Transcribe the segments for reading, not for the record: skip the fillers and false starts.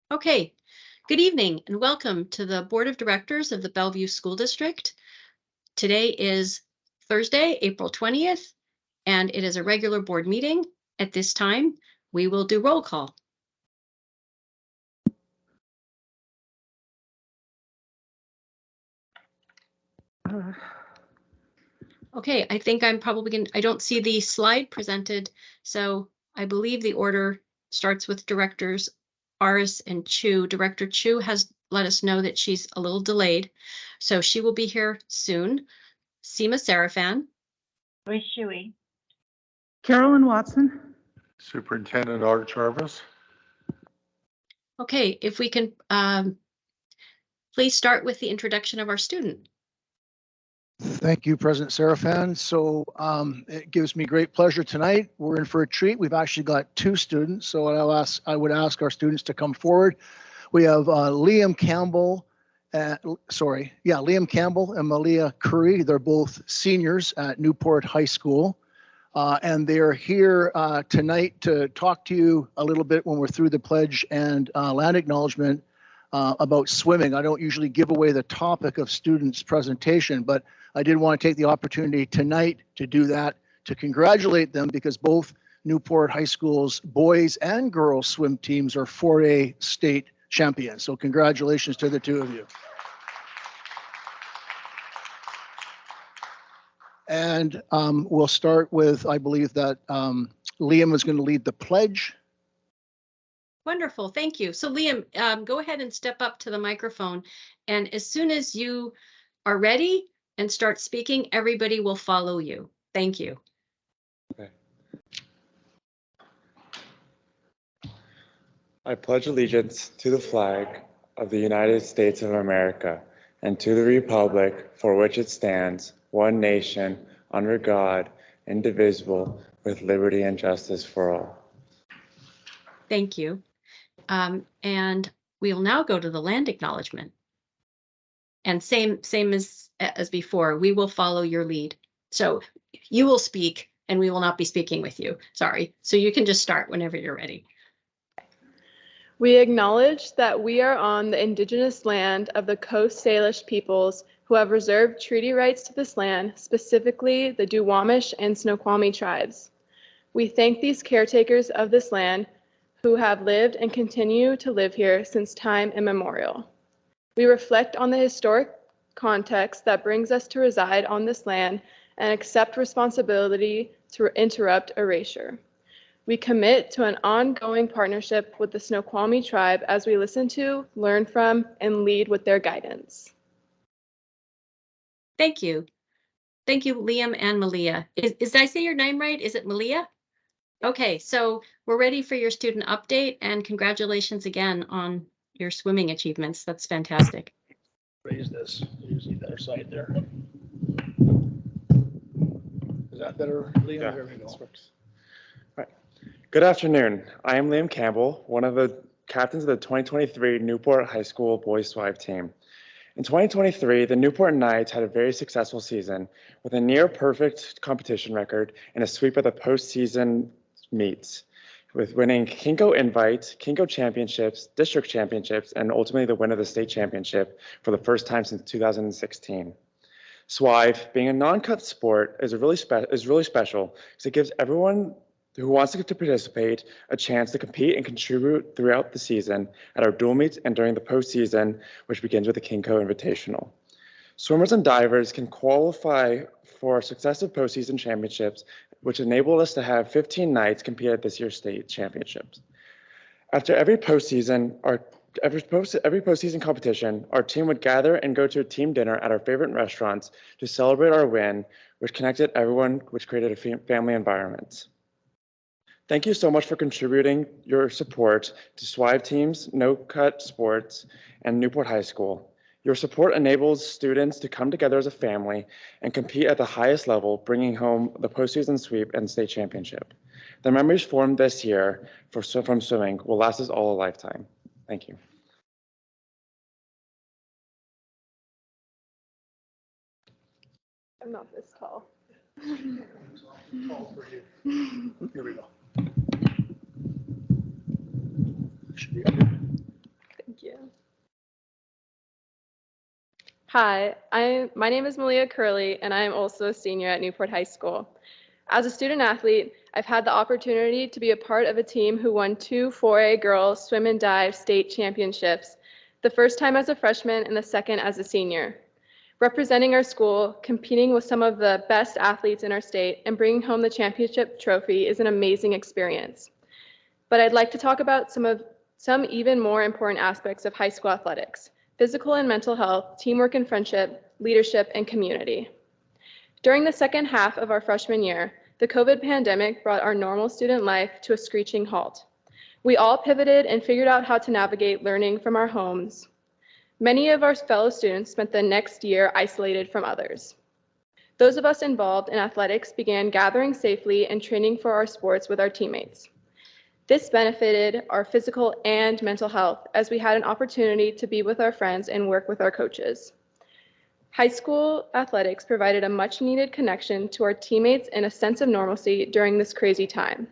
Okay, good evening and welcome to the Board of Directors of the Bellevue School District. Today is Thursday, April 20th, and it is a regular board meeting. At this time, we will do roll call. Okay, I think I'm probably going to, I don't see the slide presented, so I believe the order starts with Directors Aris and Chu. Director Chu has let us know that she's a little delayed, so she will be here soon. Seema Sarafan. Joyce Shuey. Carolyn Watson. Superintendent Art Jarvis. Okay, if we can please start with the introduction of our student. Thank you, President Sarafan. So it gives me great pleasure tonight. We're in for a treat. We've actually got two students, so I would ask our students to come forward. We have Liam Campbell, Liam Campbell and Malia Curry. They're both seniors at Newport High School. And they're here tonight to talk to you a little bit when we're through the pledge and land acknowledgement about swimming. I don't usually give away the topic of students' presentation, but I did want to take the opportunity tonight to do that, to congratulate them because both Newport High School's boys and girls swim teams are 4A state champions. So congratulations to the two of you. And we'll start with, I believe that Liam is going to lead the pledge. Wonderful, thank you. So Liam, go ahead and step up to the microphone. And as soon as you are ready and start speaking, everybody will follow you. Thank you. Okay. I pledge allegiance to the flag of the United States of America and to the republic for which it stands, one nation, under God, indivisible, with liberty and justice for all. Thank you. And we will now go to the land acknowledgement. And same as before, we will follow your lead. So you will speak and we will not be speaking with you. Sorry. So you can just start whenever you're ready. We acknowledge that we are on the indigenous land of the Coast Salish peoples who have reserved treaty rights to this land, specifically the Duwamish and Snoqualmie tribes. We thank these caretakers of this land who have lived and continue to live here since time immemorial. We reflect on the historic context that brings us to reside on this land and accept responsibility to interrupt erasure. We commit to an ongoing partnership with the Snoqualmie tribe as we listen to, learn from, and lead with their guidance. Thank you. Thank you, Liam and Malia. Did I say your name right? Is it Malia? Okay, so we're ready for your student update and congratulations again on your swimming achievements. That's fantastic. Raise this, use the other side there. Is that better, Liam? Yeah, There we go. this works. All right. Good afternoon. I am Liam Campbell, one of the captains of the 2023 Newport High School boys swive team. In 2023, the Newport Knights had a very successful season with a near perfect competition record and a sweep of the postseason meets, with winning Kinko Invite, Kinko Championships, District Championships, and ultimately the win of the state championship for the first time since 2016. Swive, being a non-cut sport, is really special because it gives everyone who wants to participate a chance to compete and contribute throughout the season at our dual meets and during the postseason, which begins with the Kinko Invitational. Swimmers and divers can qualify for successive postseason championships, which enabled us to have 15 nights compete at this year's state championships. After every postseason competition, our team would gather and go to a team dinner at our favorite restaurants to celebrate our win, which connected everyone, which created a family environment. Thank you so much for contributing your support to SWIVE teams, No Cut Sports, and Newport High School. Your support enables students to come together as a family and compete at the highest level, bringing home the postseason sweep and state championship. The memories formed this year from swimming will last us all a lifetime. Thank you. I'm not this tall. Here we go. Should be good. Hi, my name is Malia Curley, and I am also a senior at Newport High School. As a student athlete, I've had the opportunity to be a part of a team who won 2 4A girls swim and dive state championships, the first time as a freshman and the second as a senior. Representing our school, competing with some of the best athletes in our state, and bringing home the championship trophy is an amazing experience. But I'd like to talk about some even more important aspects of high school athletics: physical and mental health, teamwork and friendship, leadership, and community. During the second half of our freshman year, the COVID pandemic brought our normal student life to a screeching halt. We all pivoted and figured out how to navigate learning from our homes. Many of our fellow students spent the next year isolated from others. Those of us involved in athletics began gathering safely and training for our sports with our teammates. This benefited our physical and mental health as we had an opportunity to be with our friends and work with our coaches. High school athletics provided a much needed connection to our teammates and a sense of normalcy during this crazy time.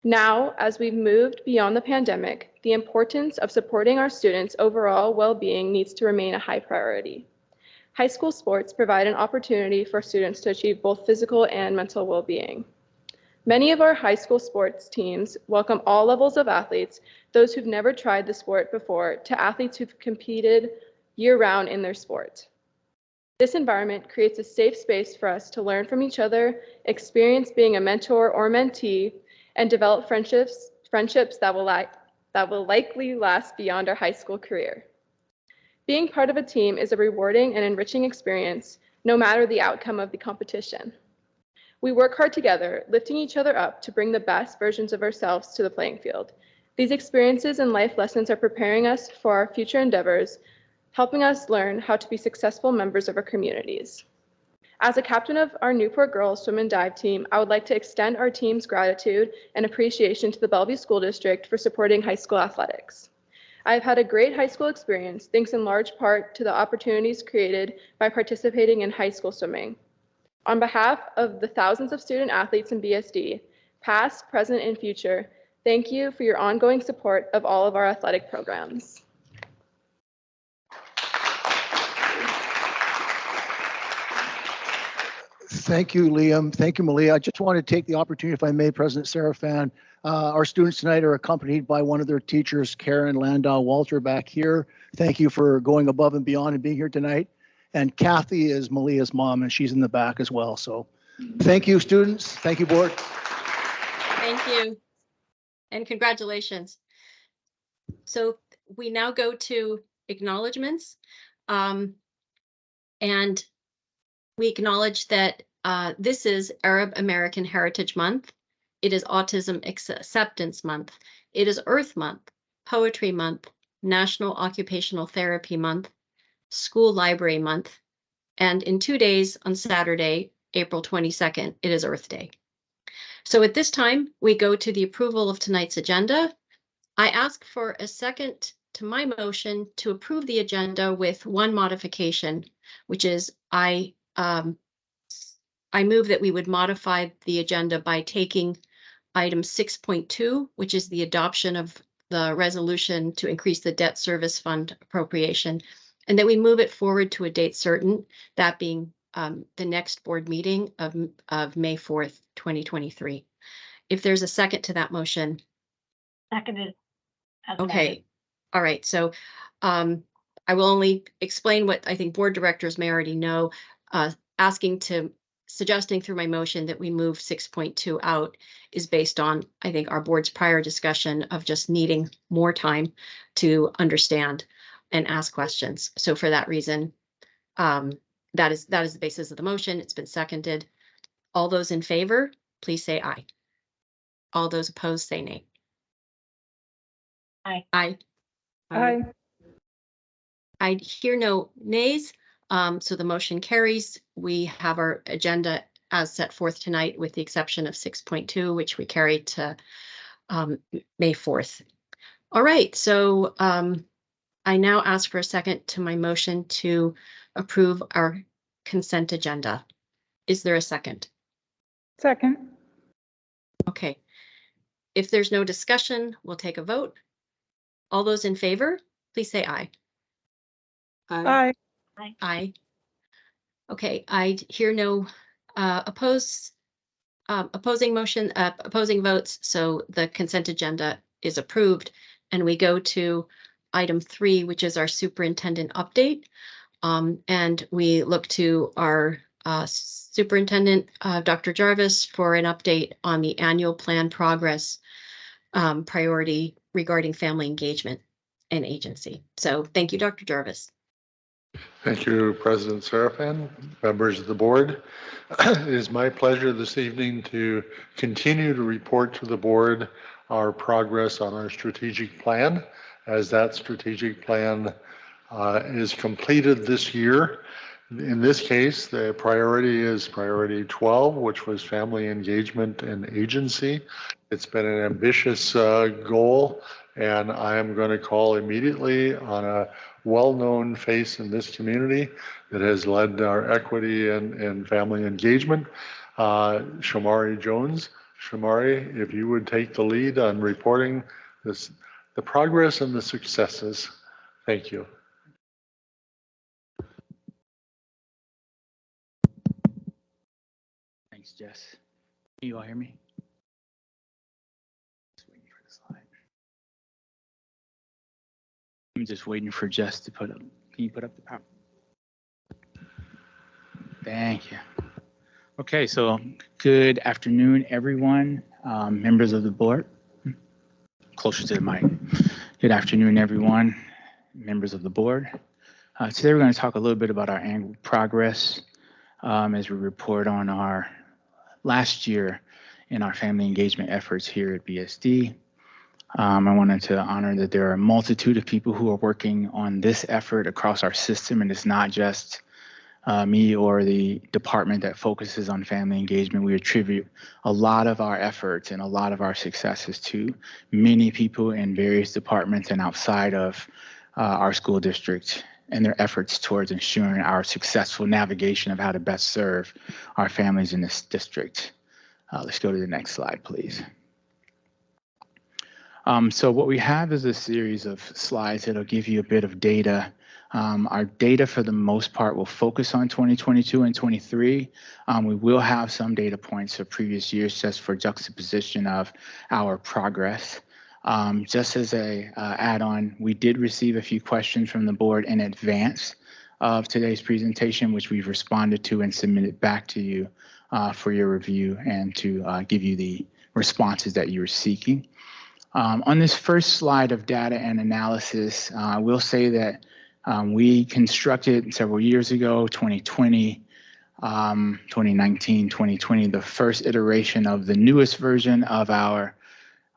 Now, as we've moved beyond the pandemic, the importance of supporting our students' overall well-being needs to remain a high priority. High school sports provide an opportunity for students to achieve both physical and mental well-being. Many of our high school sports teams welcome all levels of athletes, those who've never tried the sport before, to athletes who've competed year-round in their sport. This environment creates a safe space for us to learn from each other, experience being a mentor or mentee, and develop friendships that will likely last beyond our high school career. Being part of a team is a rewarding and enriching experience, no matter the outcome of the competition. We work hard together, lifting each other up to bring the best versions of ourselves to the playing field. These experiences and life lessons are preparing us for our future endeavors, helping us learn how to be successful members of our communities. As a captain of our Newport Girls Swim and Dive team, I would like to extend our team's gratitude and appreciation to the Bellevue School District for supporting high school athletics. I've had a great high school experience, thanks in large part to the opportunities created by participating in high school swimming. On behalf of the thousands of student athletes in BSD, past, present, and future, thank you for your ongoing support of all of our athletic programs. Thank you, Liam. Thank you, Malia. I just want to take the opportunity, if I may, President Serafan. Our students tonight are accompanied by one of their teachers, Karen Landau Walter, back here. Thank you for going above and beyond and being here tonight. And Kathy is Malia's mom, and she's in the back as well. So thank you, students. Thank you, board. Thank you. And congratulations. So we now go to acknowledgements. And we acknowledge that this is Arab American Heritage Month. It is Autism Acceptance Month. It is Earth Month, Poetry Month, National Occupational Therapy Month, School Library Month, and in 2 days on Saturday, April 22nd, it is Earth Day. So at this time, we go to the approval of tonight's agenda. I ask for a second to my motion to approve the agenda with one modification, which is I move that we would modify the agenda by taking item 6.2, which is the adoption of the resolution to increase the debt service fund appropriation, and that we move it forward to a date certain, that being the next board meeting of May 4th, 2023. If there's a second to that motion. Seconded. Okay. All right. So I will only explain what I think board directors may already know. Suggesting through my motion that we move 6.2 out is based on, I think, our board's prior discussion of just needing more time to understand and ask questions. So for that reason, that is the basis of the motion. It's been seconded. All those in favor, please say aye. All those opposed, say nay. Aye. Aye. Aye. I hear no nays, so the motion carries. We have our agenda as set forth tonight, with the exception of 6.2, which we carried to May 4th. All right, so I now ask for a second to my motion to approve our consent agenda. Is there a second? Second. Okay. If there's no discussion, we'll take a vote. All those in favor, please say aye. Aye. Aye. Okay, I hear no opposing votes, so the consent agenda is approved. And we go to item 3, which is our superintendent update. And we look to our superintendent, Dr. Jarvis, for an update on the annual plan progress priority regarding family engagement and agency. So thank you, Dr. Jarvis. Thank you, President Serafin, members of the board. It is my pleasure this evening to continue to report to the board our progress on our strategic plan. As that strategic plan is completed this year. In this case, the priority is priority 12, which was family engagement and agency. It's been an ambitious goal, and I am going to call immediately on a well-known face in this community that has led our equity and family engagement, Shamari Jones. Shamari, if you would take the lead on reporting the progress and the successes. Thank you. Thanks, Jess. Can you all hear me? Just waiting for the slide. I'm just waiting for Jess to put up. Can you put up the power? Thank you. Okay, so good afternoon, everyone. Members of the board. Closer to the mic. Good afternoon, everyone. Members of the board. Today we're going to talk a little bit about our annual progress as we report on our last year in our family engagement efforts here at BSD. I wanted to honor that there are a multitude of people who are working on this effort across our system, and it's not just me or the department that focuses on family engagement. We attribute a lot of our efforts and a lot of our successes to many people in various departments and outside of our school district and their efforts towards ensuring our successful navigation of how to best serve our families in this district. Let's go to the next slide, please. So what we have is a series of slides that'll give you a bit of data. Our data, for the most part, will focus on 2022 and 23. We will have some data points of previous years just for juxtaposition of our progress. Just as a add-on, we did receive a few questions from the board in advance of today's presentation, which we've responded to and submitted back to you for your review and to give you the responses that you were seeking. On this first slide of data and analysis, I will say that we constructed several years ago, 2020, 2019, 2020, the first iteration of the newest version of our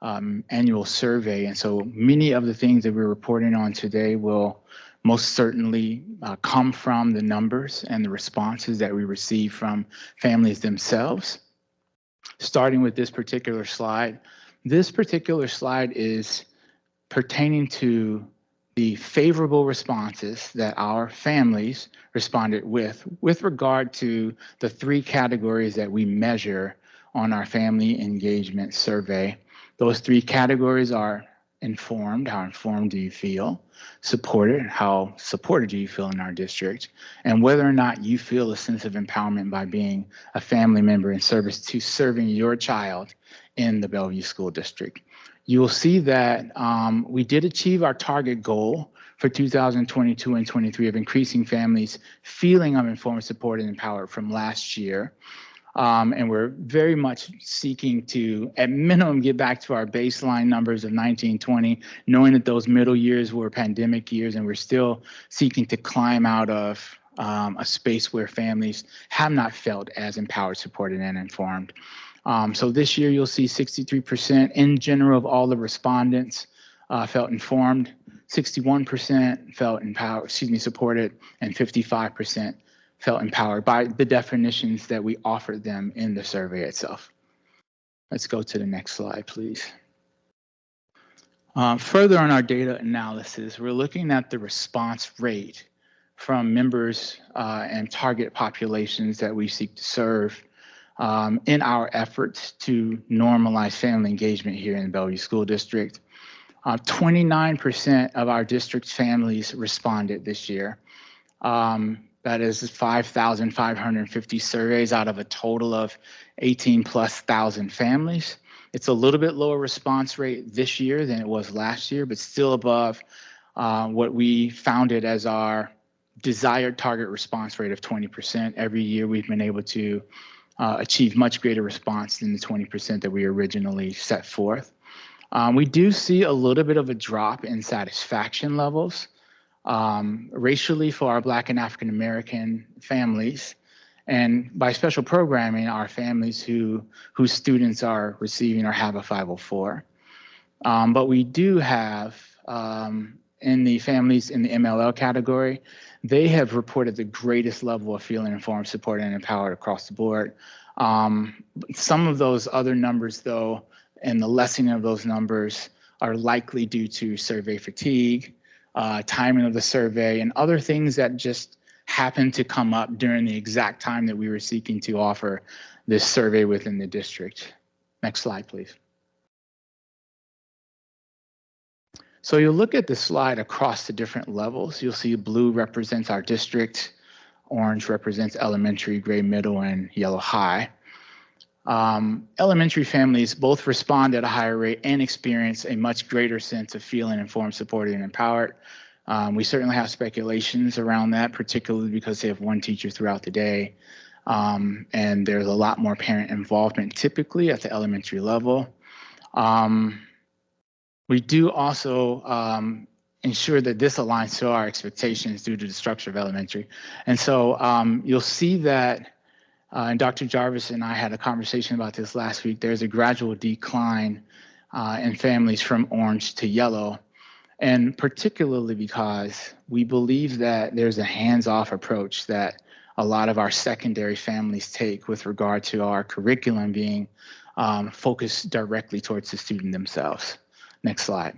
annual survey. And so many of the things that we're reporting on today will most certainly come from the numbers and the responses that we receive from families themselves. Starting with this particular slide. This particular slide is pertaining to the favorable responses that our families responded with regard to the 3 categories that we measure on our family engagement survey. Those 3 categories are informed, how informed do you feel? Supported, how supported do you feel in our district? And whether or not you feel a sense of empowerment by being a family member in service to serving your child in the Bellevue School District. You will see that we did achieve our target goal for 2022 and 23 of increasing families' feeling of informed, supported, and empowered from last year. And we're very much seeking to, at minimum, get back to our baseline numbers of 1920, knowing that those middle years were pandemic years, and we're still seeking to climb out of a space where families have not felt as empowered, supported, and informed. So this year, you'll see 63% in general of all the respondents felt informed, 61% felt empowered, supported, and 55% felt empowered by the definitions that we offered them in the survey itself. Let's go to the next slide, please. Further on our data analysis, we're looking at the response rate from members and target populations that we seek to serve in our efforts to normalize family engagement here in the Bellevue School District. 29% of our district's families responded this year. That is 5,550 surveys out of a total of 18,000+ families. It's a little bit lower response rate this year than it was last year, but still above what we founded as our desired target response rate of 20%. Every year we've been able to achieve much greater response than the 20% that we originally set forth. We do see a little bit of a drop in satisfaction levels racially for our Black and African American families, and by special programming, our families whose students are receiving or have a 504. But we do have in the families in the MLL category, they have reported the greatest level of feeling informed, supported, and empowered across the board. Some of those other numbers, though, and the lessening of those numbers are likely due to survey fatigue, timing of the survey, and other things that just happened to come up during the exact time that we were seeking to offer this survey within the district. Next slide, please. So you'll look at the slide across the different levels. You'll see blue represents our district, orange represents elementary, gray middle, and yellow high. Elementary families both respond at a higher rate and experience a much greater sense of feeling informed, supported, and empowered. We certainly have speculations around that, particularly because they have one teacher throughout the day. And there's a lot more parent involvement typically at the elementary level. We do also ensure that this aligns to our expectations due to the structure of elementary. And so you'll see that, and Dr. Jarvis and I had a conversation about this last week, there's a gradual decline in families from orange to yellow, and particularly because we believe that there's a hands-off approach that a lot of our secondary families take with regard to our curriculum being focused directly towards the student themselves. Next slide.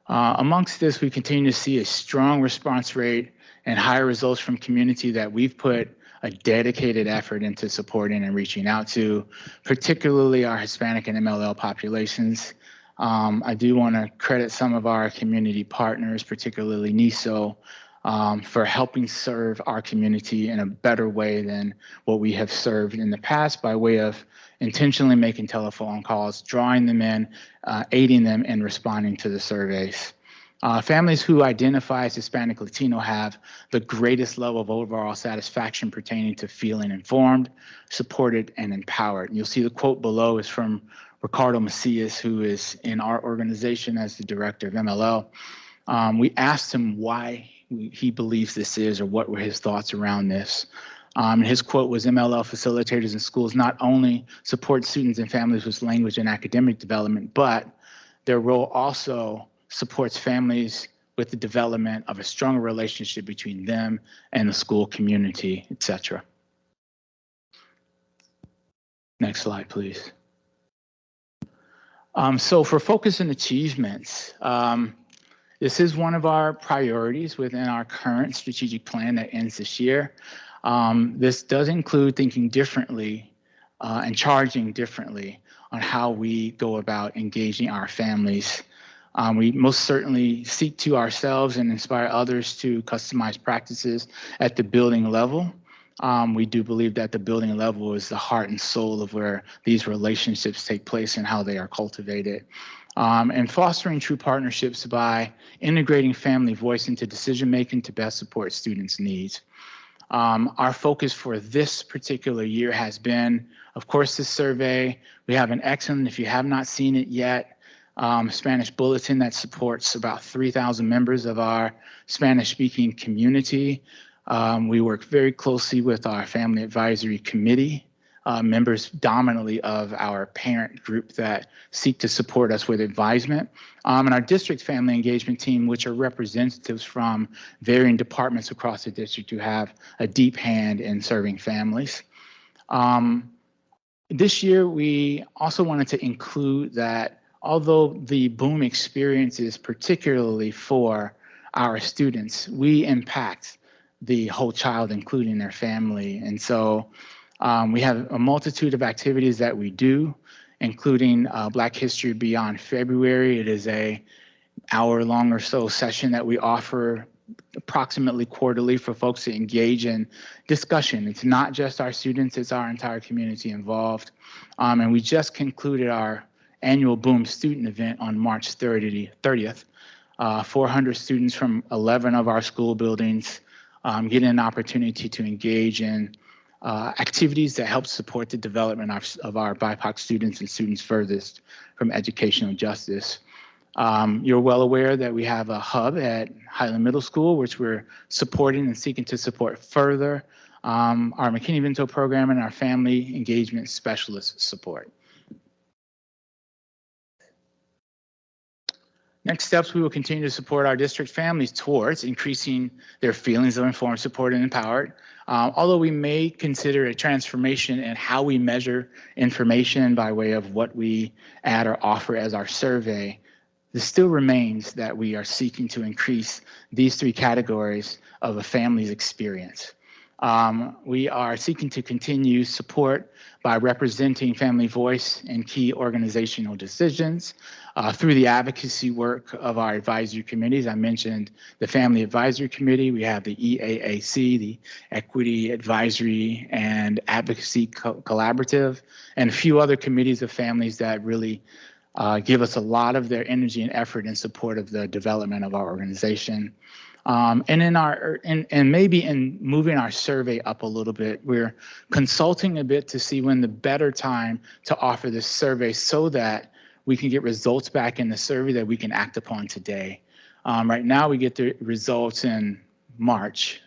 Amongst this, we continue to see a strong response rate and higher results from community that we've put a dedicated effort into supporting and reaching out to, particularly our Hispanic and MLL populations. I do want to credit some of our community partners, particularly NISO, for helping serve our community in a better way than what we have served in the past by way of intentionally making telephone calls, drawing them in, aiding them in responding to the surveys. Families who identify as Hispanic Latino have the greatest level of overall satisfaction pertaining to feeling informed, supported, and empowered. And you'll see the quote below is from Ricardo Macias, who is in our organization as the director of MLL. We asked him why he believes this is, or what were his thoughts around this. His quote was, MLL facilitators in schools not only support students and families with language and academic development, but their role also supports families with the development of a stronger relationship between them and the school community, etc. Next slide, please. So for focus and achievements, this is one of our priorities within our current strategic plan that ends this year. This does include thinking differently and charging differently on how we go about engaging our families. We most certainly seek to ourselves and inspire others to customize practices at the building level. We do believe that the building level is the heart and soul of where these relationships take place and how they are cultivated. And fostering true partnerships by integrating family voice into decision-making to best support students' needs. Our focus for this particular year has been, of course, this survey. We have an excellent, if you have not seen it yet, Spanish bulletin that supports about 3,000 members of our Spanish-speaking community. We work very closely with our Family Advisory Committee, members dominantly of our parent group that seek to support us with advisement, and our district family engagement team, which are representatives from varying departments across the district who have a deep hand in serving families. This year, we also wanted to include that although the boom experience is particularly for our students, we impact the whole child, including their family. And so we have a multitude of activities that we do, including Black History Beyond February. It is a hour-long or so session that we offer approximately quarterly for folks to engage in discussion. It's not just our students, it's our entire community involved. And we just concluded our annual Boom student event on March 30th. 400 students from 11 of our school buildings getting an opportunity to engage in activities that help support the development of our BIPOC students and students furthest from educational justice. You're well aware that we have a hub at Highland Middle School, which we're supporting and seeking to support further our McKinney-Vento program and our family engagement specialist support. Next steps, we will continue to support our district families towards increasing their feelings of informed, supported, and empowered. Although we may consider a transformation in how we measure information by way of what we add or offer as our survey, this still remains that we are seeking to increase these three categories of a family's experience. We are seeking to continue support by representing family voice in key organizational decisions through the advocacy work of our advisory committees. I mentioned the Family Advisory Committee. We have the EAAC, the Equity Advisory and Advocacy Collaborative, and a few other committees of families that really give us a lot of their energy and effort in support of the development of our organization. And maybe in moving our survey up a little bit, we're consulting a bit to see when the better time to offer this survey so that we can get results back in the survey that we can act upon today. Right now, we get the results in March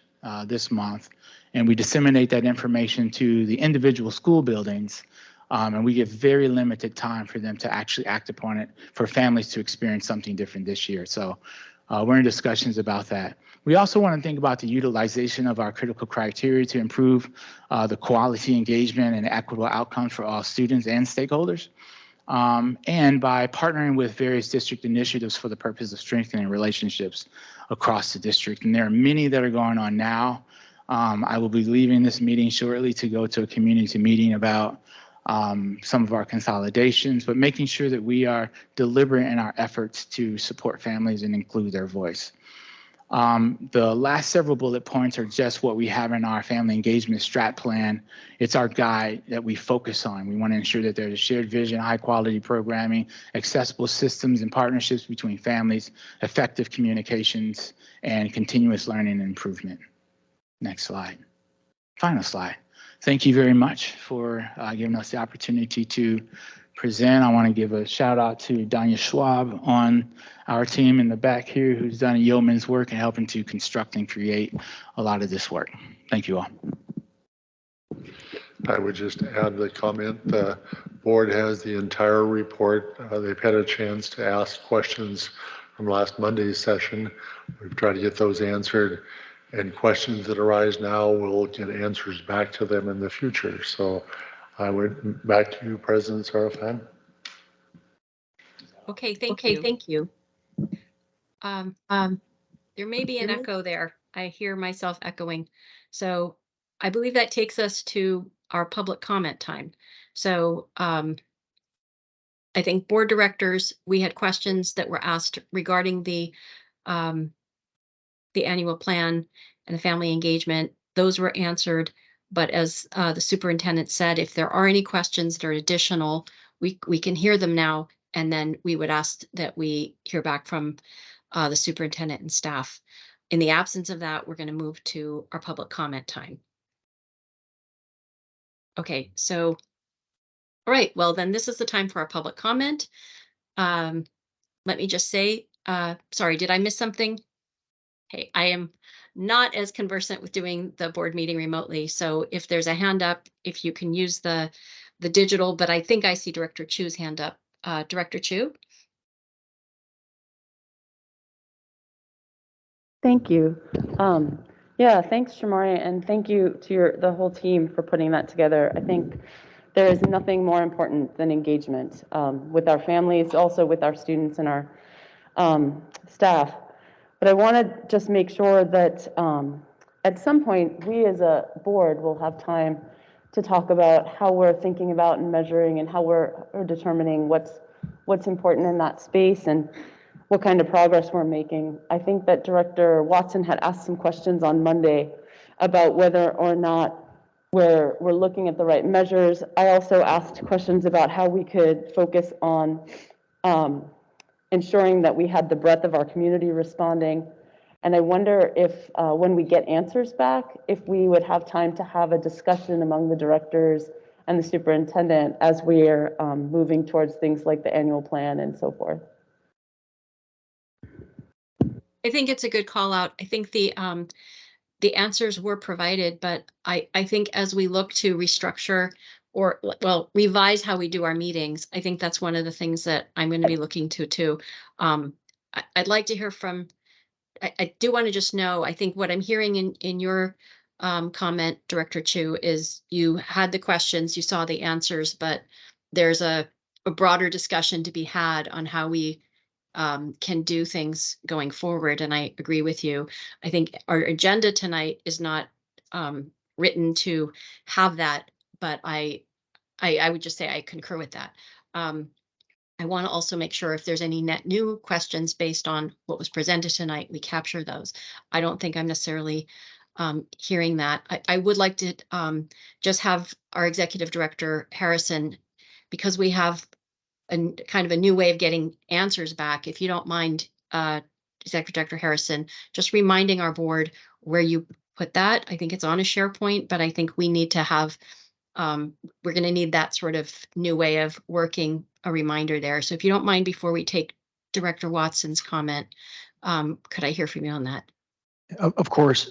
this month, and we disseminate that information to the individual school buildings. And we give very limited time for them to actually act upon it for families to experience something different this year. So we're in discussions about that. We also want to think about the utilization of our critical criteria to improve the quality engagement and equitable outcomes for all students and stakeholders. And by partnering with various district initiatives for the purpose of strengthening relationships across the district. And there are many that are going on now. I will be leaving this meeting shortly to go to a community meeting about some of our consolidations, but making sure that we are deliberate in our efforts to support families and include their voice. The last several bullet points are just what we have in our family engagement strat plan. It's our guide that we focus on. We want to ensure that there's a shared vision, high quality programming, accessible systems and partnerships between families, effective communications, and continuous learning and improvement. Next slide. Final slide. Thank you very much for giving us the opportunity to present. I want to give a shout out to Danya Schwab on our team in the back here, who's done a yeoman's work in helping to construct and create a lot of this work. Thank you all. I would just add the comment, the board has the entire report. They've had a chance to ask questions from last Monday's session. We've tried to get those answered. And questions that arise now, we'll get answers back to them in the future. So I would back to you, President Sarafan. Okay, thank you. There may be an echo there. I hear myself echoing. So I believe that takes us to our public comment time. So I think board directors, we had questions that were asked regarding the annual plan and the family engagement. Those were answered. But as the superintendent said, if there are any questions that are additional, we can hear them now. And then we would ask that we hear back from the superintendent and staff. In the absence of that, we're going to move to our public comment time. Okay, so, all right, well, then this is the time for our public comment. Let me just say, sorry, did I miss something? Okay, I am not as conversant with doing the board meeting remotely. So if there's a hand up, if you can use the digital, but I think I see Director Chu's hand up. Director Chu? Thank you. Yeah, thanks, Shamari, and thank you to the whole team for putting that together. I think there is nothing more important than engagement with our families, also with our students and our staff. But I want to just make sure that at some point, we as a board will have time to talk about how we're thinking about and measuring and how we're determining what's important in that space. And what kind of progress we're making. I think that Director Watson had asked some questions on Monday about whether or not we're looking at the right measures. I also asked questions about how we could focus on ensuring that we had the breadth of our community responding. And I wonder if when we get answers back, if we would have time to have a discussion among the directors and the superintendent as we're moving towards things like the annual plan and so forth. I think it's a good call out. I think the answers were provided, but I think as we look to restructure or, well, revise how we do our meetings, I think that's one of the things that I'm going to be looking to too. I'd like to hear from, I do want to just know, I think what I'm hearing in your comment, Director Chu, is you had the questions, you saw the answers, but there's a broader discussion to be had on how we can do things going forward. And I agree with you. I think our agenda tonight is not written to have that, but I would just say I concur with that. I want to also make sure if there's any net new questions based on what was presented tonight, we capture those. I don't think I'm necessarily hearing that. I would like to just have our Executive Director Harrison, because we have kind of a new way of getting answers back. If you don't mind, Executive Director Harrison, just reminding our board where you put that. I think it's on a SharePoint, but I think we need to have, we're going to need that sort of new way of working, a reminder there. So if you don't mind, before we take Director Watson's comment, could I hear from you on that? Of course.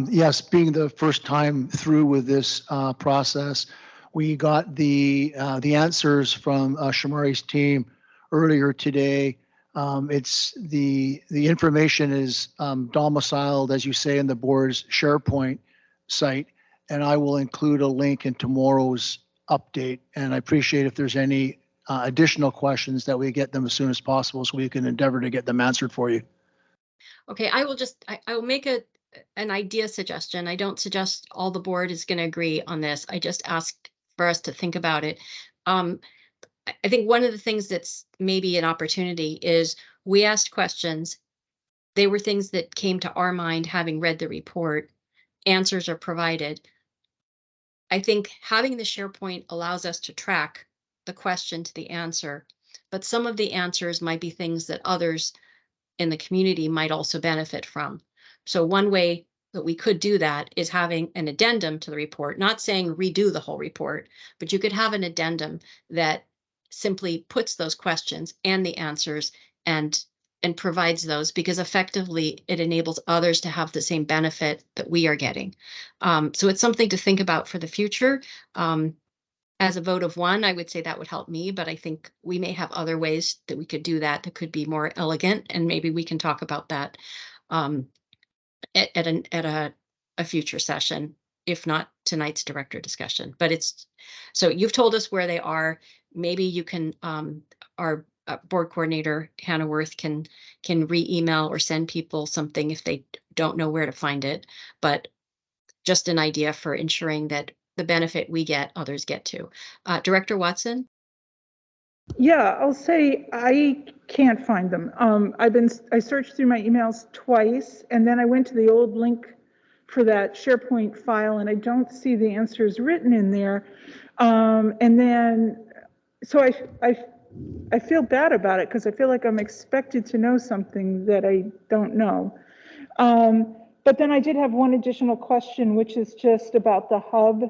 Yes, being the first time through with this process, we got the answers from Shamari's team earlier today. It's the information is domiciled, as you say, in the board's SharePoint site, and I will include a link in tomorrow's update. And I appreciate if there's any additional questions that we get them as soon as possible, so we can endeavor to get them answered for you. Okay, I will make an idea suggestion. I don't suggest all the board is going to agree on this. I just ask for us to think about it. I think one of the things that's maybe an opportunity is we asked questions. They were things that came to our mind having read the report. Answers are provided. I think having the SharePoint allows us to track the question to the answer, but some of the answers might be things that others in the community might also benefit from. So one way that we could do that is having an addendum to the report, not saying redo the whole report, but you could have an addendum that simply puts those questions and the answers and provides those, because effectively it enables others to have the same benefit that we are getting. So it's something to think about for the future. As a vote of one, I would say that would help me, but I think we may have other ways that we could do that that could be more elegant, and maybe we can talk about that at a future session, if not tonight's director discussion. But it's, so you've told us where they are. Maybe you can, our board coordinator, Hannah Worth, can re-email or send people something if they don't know where to find it. But just an idea for ensuring that the benefit we get, others get too. Director Watson? Yeah, I'll say I can't find them. I searched through my emails twice, and then I went to the old link for that SharePoint file, and I don't see the answers written in there. And then, so I feel bad about it, because I feel like I'm expected to know something that I don't know. But then I did have one additional question, which is just about the hub.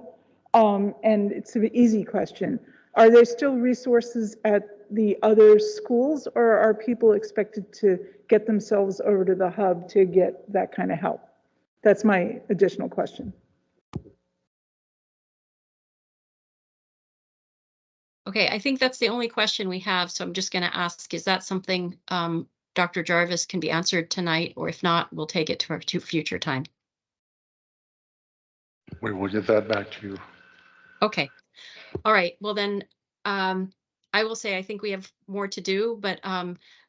And it's an easy question. Are there still resources at the other schools, or are people expected to get themselves over to the hub to get that kind of help? That's my additional question. Okay, I think that's the only question we have. So I'm just going to ask, is that something Dr. Jarvis can be answered tonight? Or if not, we'll take it to a future time. We will get that back to you. Okay. All right. Well, then I will say I think we have more to do, but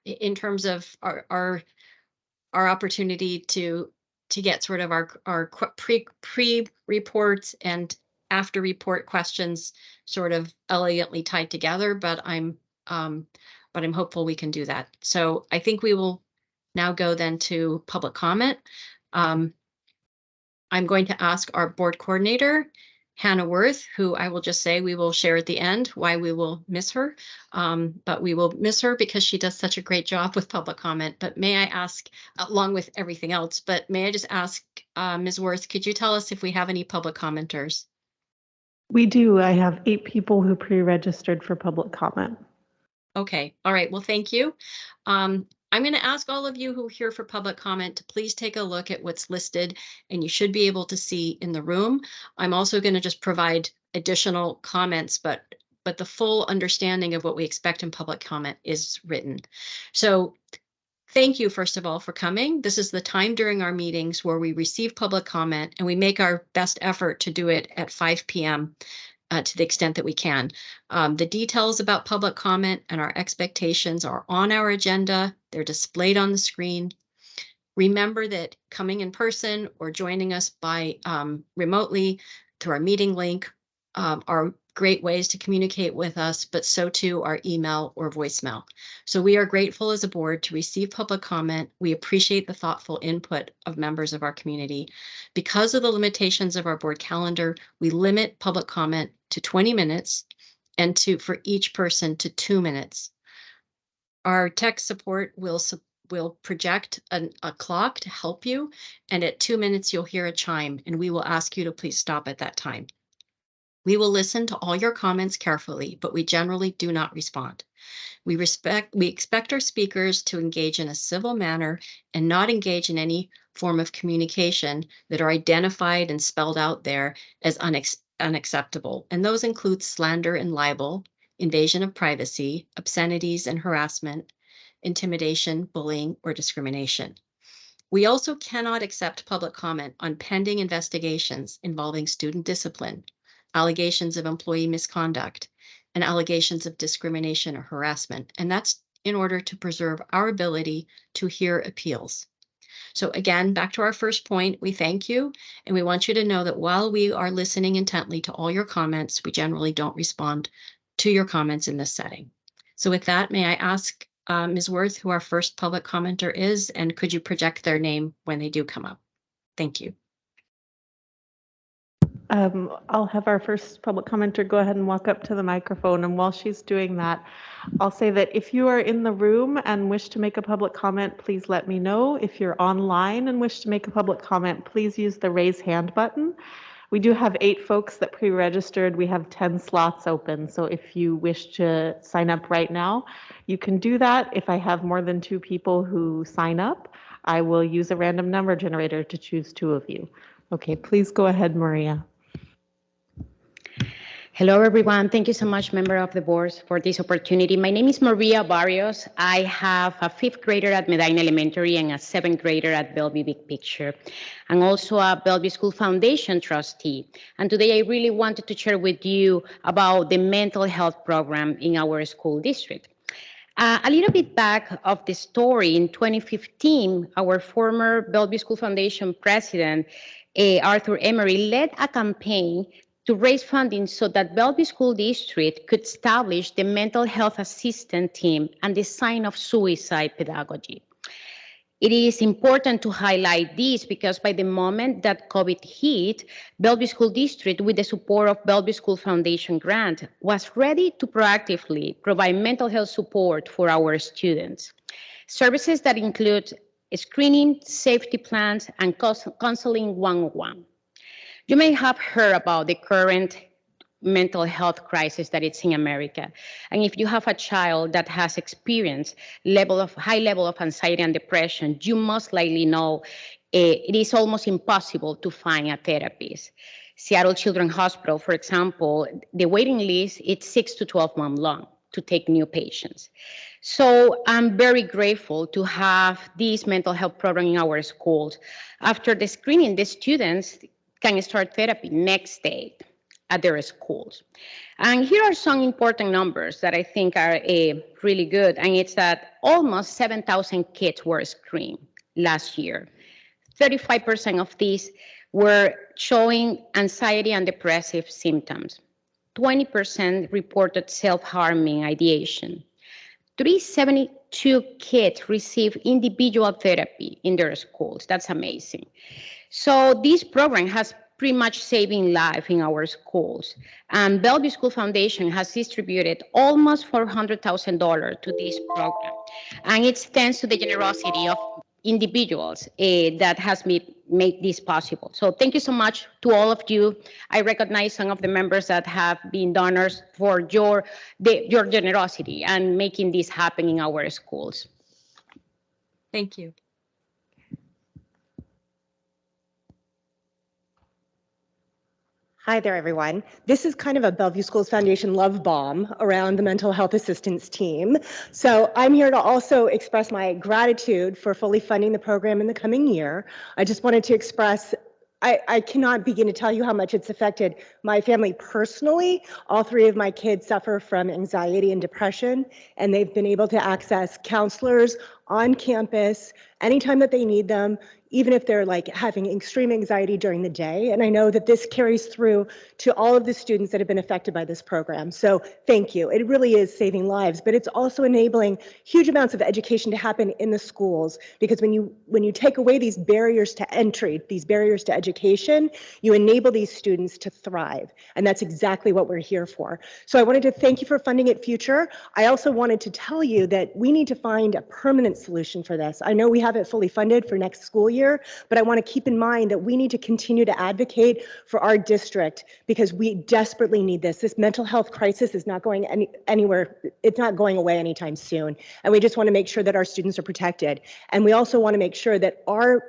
in terms of our opportunity to get sort of our pre reports and after report questions sort of elegantly tied together, but I'm but I'm hopeful we can do that. So I think we will now go then to public comment. I'm going to ask our board coordinator, Hannah Worth, who I will just say we will share at the end why we will miss her. But we will miss her because she does such a great job with public comment. But may I ask, along with everything else, but may I just ask, Ms. Worth, could you tell us if we have any public commenters? We do. I have 8 people who pre-registered for public comment. Okay, all right, well, thank you. I'm going to ask all of you who are here for public comment to please take a look at what's listed, and you should be able to see in the room. I'm also going to just provide additional comments, but the full understanding of what we expect in public comment is written. So thank you, first of all, for coming. This is the time during our meetings where we receive public comment, and we make our best effort to do it at 5 p.m. To the extent that we can. The details about public comment and our expectations are on our agenda. They're displayed on the screen. Remember that coming in person or joining us by remotely through our meeting link are great ways to communicate with us, but so too are email or voicemail. So we are grateful as a board to receive public comment. We appreciate the thoughtful input of members of our community. Because of the limitations of our board calendar, we limit public comment to 20 minutes and for each person to 2 minutes. Our tech support will project a clock to help you, and at 2 minutes you'll hear a chime, and we will ask you to please stop at that time. We will listen to all your comments carefully, but we generally do not respond. We expect our speakers to engage in a civil manner and not engage in any form of communication that are identified and spelled out there as unacceptable. And those include slander and libel, invasion of privacy, obscenities and harassment, intimidation, bullying, or discrimination. We also cannot accept public comment on pending investigations involving student discipline, allegations of employee misconduct, and allegations of discrimination or harassment. And that's in order to preserve our ability to hear appeals. So again, back to our first point, we thank you. And we want you to know that while we are listening intently to all your comments, we generally don't respond to your comments in this setting. So with that, may I ask Ms. Worth, who our first public commenter is, and could you project their name when they do come up? Thank you. I'll have our first public commenter go ahead and walk up to the microphone. And while she's doing that, I'll say that if you are in the room and wish to make a public comment, please let me know. If you're online and wish to make a public comment, please use the raise hand button. We do have 8 folks that pre-registered. We have 10 slots open. So if you wish to sign up right now, you can do that. If I have more than 2 people who sign up, I will use a random number generator to choose 2 of you. Okay, please go ahead, Maria. Hello, everyone. Thank you so much, member of the board, for this opportunity. My name is Maria Barrios. I have a 5th grader at Medina Elementary and a 7th grader at Bellevue Big Picture. I'm also a Bellevue School Foundation trustee. And today I really wanted to share with you about the mental health program in our school district. A little bit back of the story, in 2015, our former Bellevue School Foundation president, Arthur Emery, led a campaign to raise funding so that Bellevue School District could establish the mental health assistant team and the sign of suicide pedagogy. It is important to highlight this because by the moment that COVID hit, Bellevue School District, with the support of Bellevue School Foundation grant, was ready to proactively provide mental health support for our students. Services that include screening, safety plans, and counseling one-on-one. You may have heard about the current mental health crisis that it's in America. And if you have a child that has experienced high level of anxiety and depression, you most likely know it is almost impossible to find a therapist. Seattle Children's Hospital, for example, the waiting list is 6 to 12 months long to take new patients. So I'm very grateful to have this mental health program in our schools. After the screening, the students can start therapy next day at their schools. And here are some important numbers that I think are really good. And it's that almost 7,000 kids were screened last year. 35% of these were showing anxiety and depressive symptoms. 20% reported self-harming ideation. 372 kids receive individual therapy in their schools. That's amazing. So this program has pretty much saving life in our schools. And Bellevue School Foundation has distributed almost $400,000 to this program. And it's thanks to the generosity of individuals that has made this possible. So thank you so much to all of you. I recognize some of the members that have been donors for your generosity and making this happen in our schools. Thank you. Hi there, everyone. This is kind of a Bellevue Schools Foundation love bomb around the mental health assistance team. So I'm here to also express my gratitude for fully funding the program in the coming year. I just wanted to express I cannot begin to tell you how much it's affected my family personally. All three of my kids suffer from anxiety and depression, and they've been able to access counselors on campus anytime that they need them, even if they're like having extreme anxiety during the day. And I know that this carries through to all of the students that have been affected by this program. So thank you. It really is saving lives, but it's also enabling huge amounts of education to happen in the schools, because when you take away these barriers to entry, these barriers to education, you enable these students to thrive. And that's exactly what we're here for. So I wanted to thank you for funding it future. I also wanted to tell you that we need to find a permanent solution for this. I know we have it fully funded for next school year, but I want to keep in mind that we need to continue to advocate for our district, because we desperately need this. This mental health crisis is not going anywhere. It's not going away anytime soon. And we just want to make sure that our students are protected. And we also want to make sure that our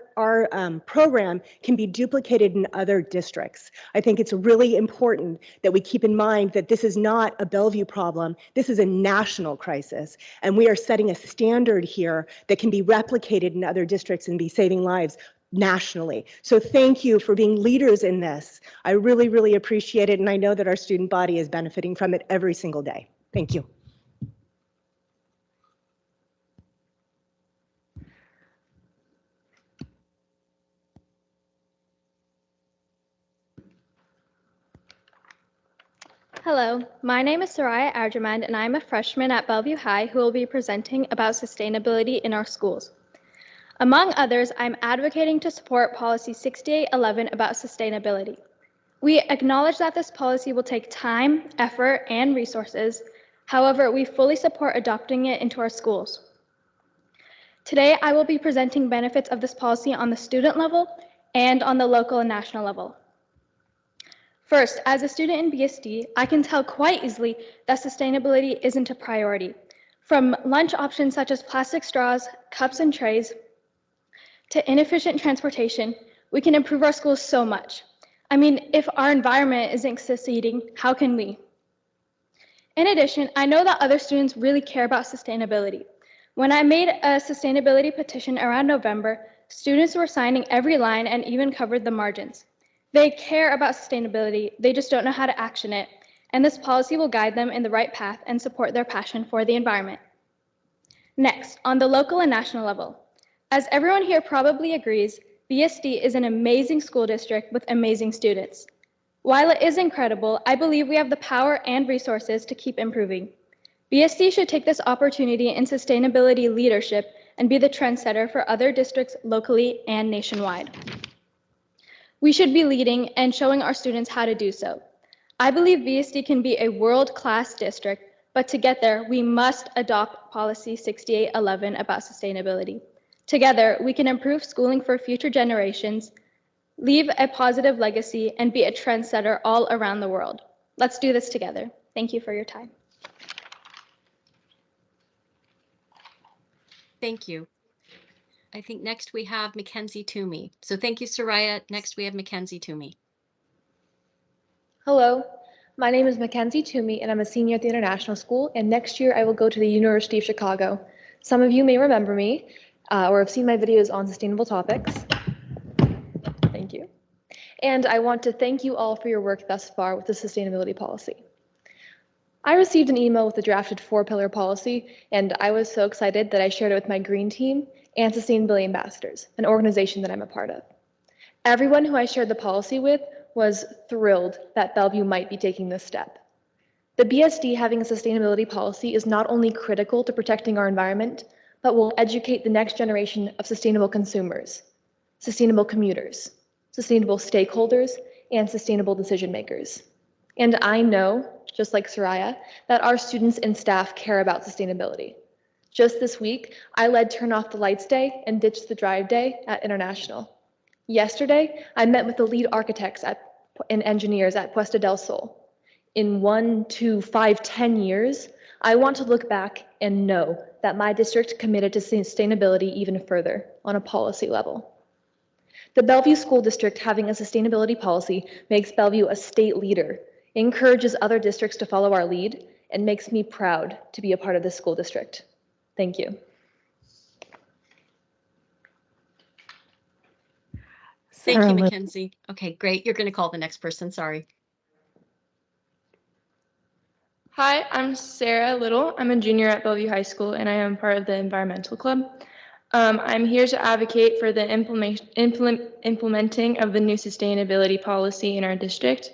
program can be duplicated in other districts. I think it's really important that we keep in mind that this is not a Bellevue problem. This is a national crisis. And we are setting a standard here that can be replicated in other districts and be saving lives nationally. So thank you for being leaders in this. I really, really appreciate it. And I know that our student body is benefiting from it every single day. Thank you. Hello, my name is Soraya Arjamand, and I'm a freshman at Bellevue High who will be presenting about sustainability in our schools. Among others, I'm advocating to support Policy 6811 about sustainability. We acknowledge that this policy will take time, effort, and resources. However, we fully support adopting it into our schools. Today, I will be presenting benefits of this policy on the student level and on the local and national level. First, as a student in BSD, I can tell quite easily that sustainability isn't a priority. From lunch options such as plastic straws, cups, and trays, to inefficient transportation, we can improve our schools so much. I mean, if our environment isn't succeeding, how can we? In addition, I know that other students really care about sustainability. When I made a sustainability petition around November, students were signing every line and even covered the margins. They care about sustainability, they just don't know how to action it, and this policy will guide them in the right path and support their passion for the environment. Next, on the local and national level. As everyone here probably agrees, BSD is an amazing school district with amazing students. While it is incredible, I believe we have the power and resources to keep improving. BSD should take this opportunity in sustainability leadership and be the trendsetter for other districts locally and nationwide. We should be leading and showing our students how to do so. I believe BSD can be a world-class district, but to get there, we must adopt Policy 6811 about sustainability. Together, we can improve schooling for future generations, leave a positive legacy, and be a trendsetter all around the world. Let's do this together. Thank you for your time. Thank you. I think next we have Mackenzie Toomey. So thank you, Soraya. Next we have Mackenzie Toomey. Hello, my name is Mackenzie Toomey, and I'm a senior at the International School, and next year I will go to the University of Chicago. Some of you may remember me or have seen my videos on sustainable topics. Thank you. And I want to thank you all for your work thus far with the sustainability policy. I received an email with the drafted 4-pillar policy, and I was so excited that I shared it with my green team and Sustainability Ambassadors, an organization that I'm a part of. Everyone who I shared the policy with was thrilled that Bellevue might be taking this step. The BSD having a sustainability policy is not only critical to protecting our environment, but will educate the next generation of sustainable consumers, sustainable commuters, sustainable stakeholders, and sustainable decision makers. And I know, just like Soraya, that our students and staff care about sustainability. Just this week, I led Turn Off the Lights Day and Ditch the Drive Day at International. Yesterday, I met with the lead architects and engineers at Puesta del Sol. In 1, 2, 5, 10 years, I want to look back and know that my district committed to sustainability even further on a policy level. The Bellevue School District having a sustainability policy makes Bellevue a state leader, encourages other districts to follow our lead, and makes me proud to be a part of this school district. Thank you. Thank you, Sarah Mackenzie. Okay, great. You're going to call the next person. Sorry. Hi, I'm Sarah Little. I'm a junior at Bellevue High School, and I am part of the Environmental Club. I'm here to advocate for the implementing of the new sustainability policy in our district.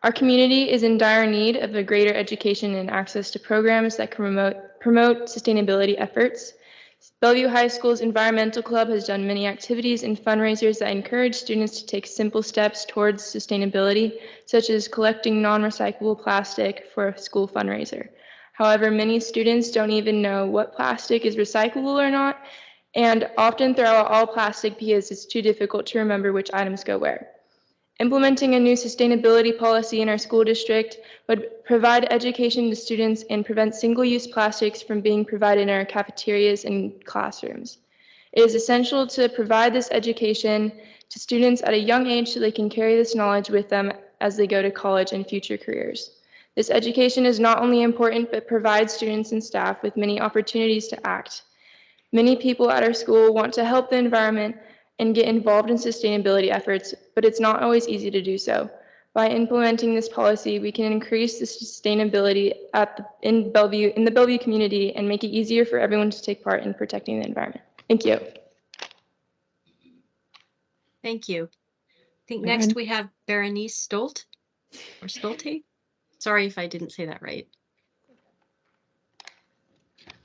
Our community is in dire need of a greater education and access to programs that can promote sustainability efforts. Bellevue High School's Environmental Club has done many activities and fundraisers that encourage students to take simple steps towards sustainability, such as collecting non-recyclable plastic for a school fundraiser. However, many students don't even know what plastic is recyclable or not, and often throw out all plastic because it's too difficult to remember which items go where. Implementing a new sustainability policy in our school district would provide education to students and prevent single-use plastics from being provided in our cafeterias and classrooms. It is essential to provide this education to students at a young age so they can carry this knowledge with them as they go to college and future careers. This education is not only important, but provides students and staff with many opportunities to act. Many people at our school want to help the environment and get involved in sustainability efforts, but it's not always easy to do so. By implementing this policy, we can increase the sustainability in the Bellevue community and make it easier for everyone to take part in protecting the environment. Thank you. Thank you. I think next we have Berenice Stolt or Stolte. Sorry if I didn't say that right.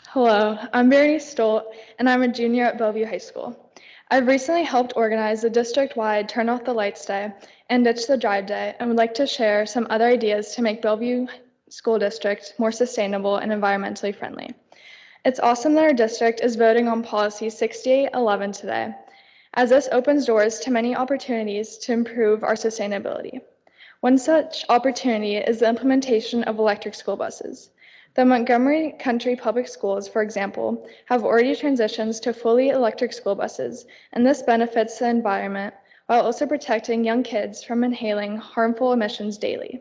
Hello, I'm Berenice Stolt, and I'm a junior at Bellevue High School. I've recently helped organize the district-wide Turn Off the Lights Day and Ditch the Drive Day, and would like to share some other ideas to make Bellevue School District more sustainable and environmentally friendly. It's awesome that our district is voting on Policy 6811 today, as this opens doors to many opportunities to improve our sustainability. One such opportunity is the implementation of electric school buses. The Montgomery County Public Schools, for example, have already transitioned to fully electric school buses, and this benefits the environment while also protecting young kids from inhaling harmful emissions daily.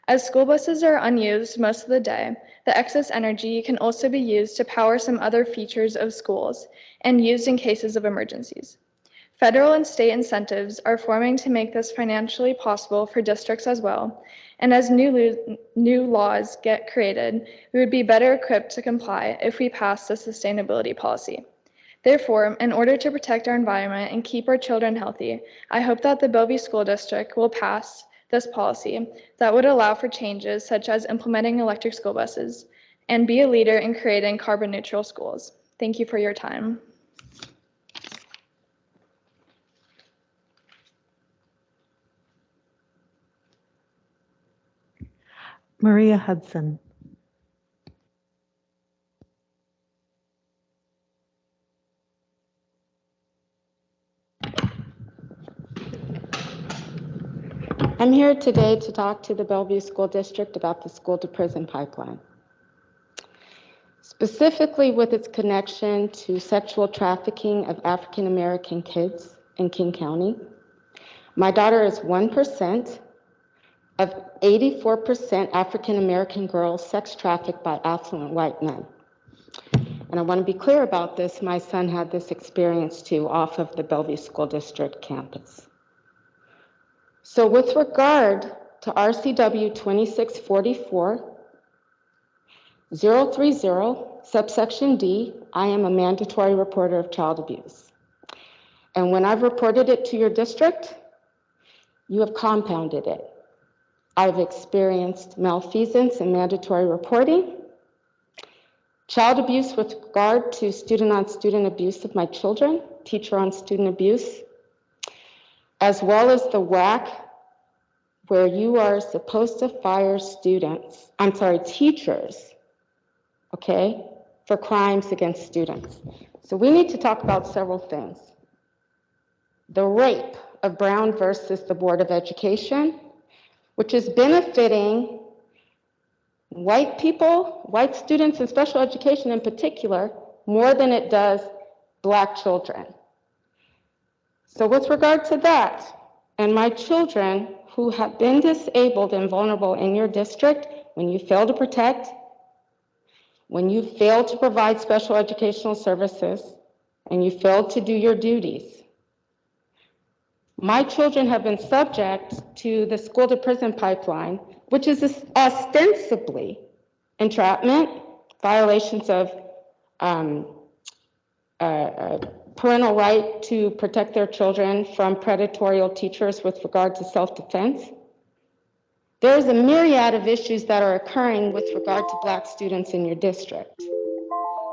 As school buses are unused most of the day, the excess energy can also be used to power some other features of schools and used in cases of emergencies. Federal and state incentives are forming to make this financially possible for districts as well, and as new laws get created, we would be better equipped to comply if we pass the sustainability policy. Therefore, in order to protect our environment and keep our children healthy, I hope that the Bellevue School District will pass this policy that would allow for changes such as implementing electric school buses and be a leader in creating carbon neutral schools. Thank you for your time. Maria Hudson. I'm here today to talk to the Bellevue School District about the school to prison pipeline, specifically with its connection to sexual trafficking of African American kids in King County. My daughter is 1% of 84% African American girls sex trafficked by affluent white men. And I want to be clear about this. My son had this experience too off of the Bellevue School District campus. So with regard to RCW 2644, 030, subsection D, I am a mandatory reporter of child abuse. And when I've reported it to your district, you have compounded it. I've experienced malfeasance and mandatory reporting, child abuse with regard to student-on-student abuse of my children, teacher-on-student abuse, as well as the WAC, where you are supposed to fire teachers, okay, for crimes against students. So we need to talk about several things. The rape of Brown versus the Board of Education, which is benefiting white people, white students in special education in particular, more than it does Black children. So with regard to that, and my children who have been disabled and vulnerable in your district, when you fail to protect, when you fail to provide special educational services, and you fail to do your duties, my children have been subject to the school to prison pipeline, which is ostensibly entrapment, violations of parental right to protect their children from predatory teachers with regard to self-defense. There's a myriad of issues that are occurring with regard to Black students in your district.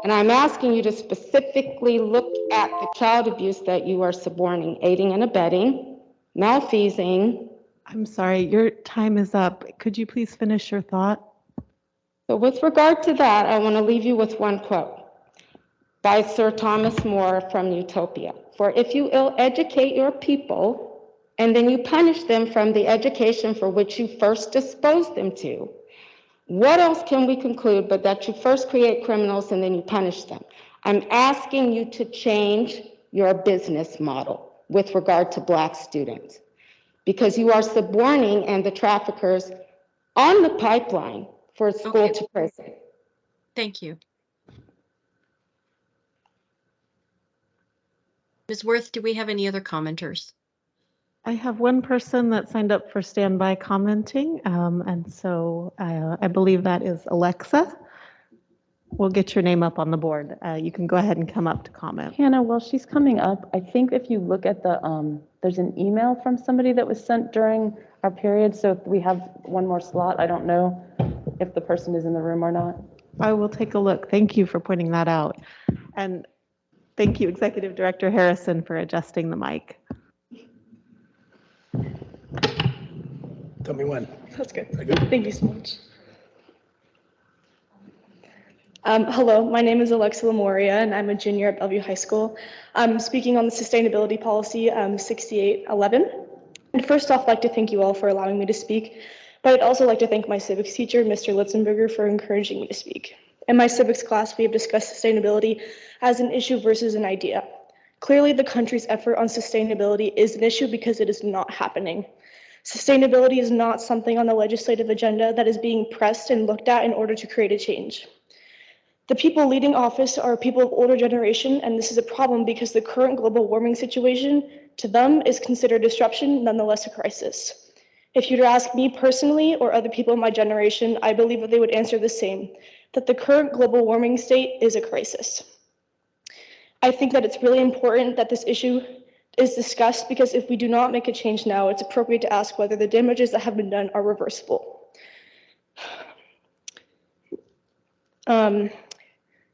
And I'm asking you to specifically look at the child abuse that you are suborning, aiding and abetting, malfeasing. I'm sorry, your time is up. Could you please finish your thought? So with regard to that, I want to leave you with one quote by Sir Thomas More from Utopia. For if you ill-educate your people, and then you punish them from the education for which you first disposed them to, what else can we conclude but that you first create criminals and then you punish them? I'm asking you to change your business model with regard to Black students, because you are suborning and the traffickers on the pipeline for school to prison. Thank you. Ms. Worth, do we have any other commenters? I have one person that signed up for standby commenting, and so I believe that is Alexa. We'll get your name up on the board. You can go ahead and come up to comment. Hannah, while she's coming up, I think if you look at the, there's an email from somebody that was sent during our period. So if we have one more slot, I don't know if the person is in the room or not. I will take a look. Thank you for pointing that out. And thank you, Executive Director Harrison, for adjusting the mic. Tell me when. That's good. Thank you so much. Hello, my name is Alexa Lamoria, and I'm a junior at Bellevue High School. I'm speaking on the sustainability policy 6811. And first off, I'd like to thank you all for allowing me to speak, but I'd also like to thank my civics teacher, Mr. Litzenberger, for encouraging me to speak. In my civics class, we have discussed sustainability as an issue versus an idea. Clearly, the country's effort on sustainability is an issue because it is not happening. Sustainability is not something on the legislative agenda that is being pressed and looked at in order to create a change. The people leading office are people of older generation, and this is a problem because the current global warming situation to them is considered disruption, nonetheless a crisis. If you were to ask me personally or other people in my generation, I believe that they would answer the same, that the current global warming state is a crisis. I think that it's really important that this issue is discussed because if we do not make a change now, it's appropriate to ask whether the damages that have been done are reversible.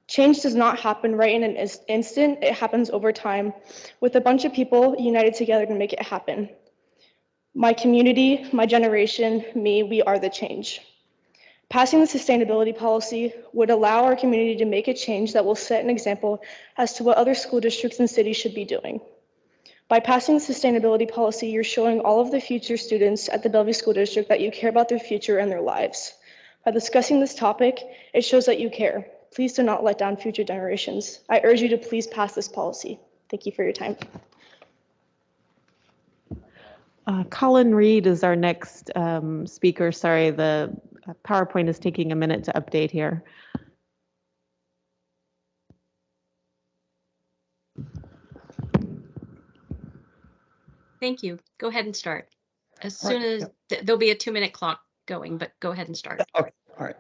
Change does not happen right in an instant. It happens over time with a bunch of people united together to make it happen. My community, my generation, me, we are the change. Passing the sustainability policy would allow our community to make a change that will set an example as to what other school districts and cities should be doing. By passing the sustainability policy, you're showing all of the future students at the Bellevue School District that you care about their future and their lives. By discussing this topic, it shows that you care. Please do not let down future generations. I urge you to please pass this policy. Thank you for your time. Colin Reed is our next speaker. Sorry, the PowerPoint is taking a minute to update here. Thank you. Go ahead and start. As soon as there'll be a 2-minute clock going, but go ahead and start. Okay. All right.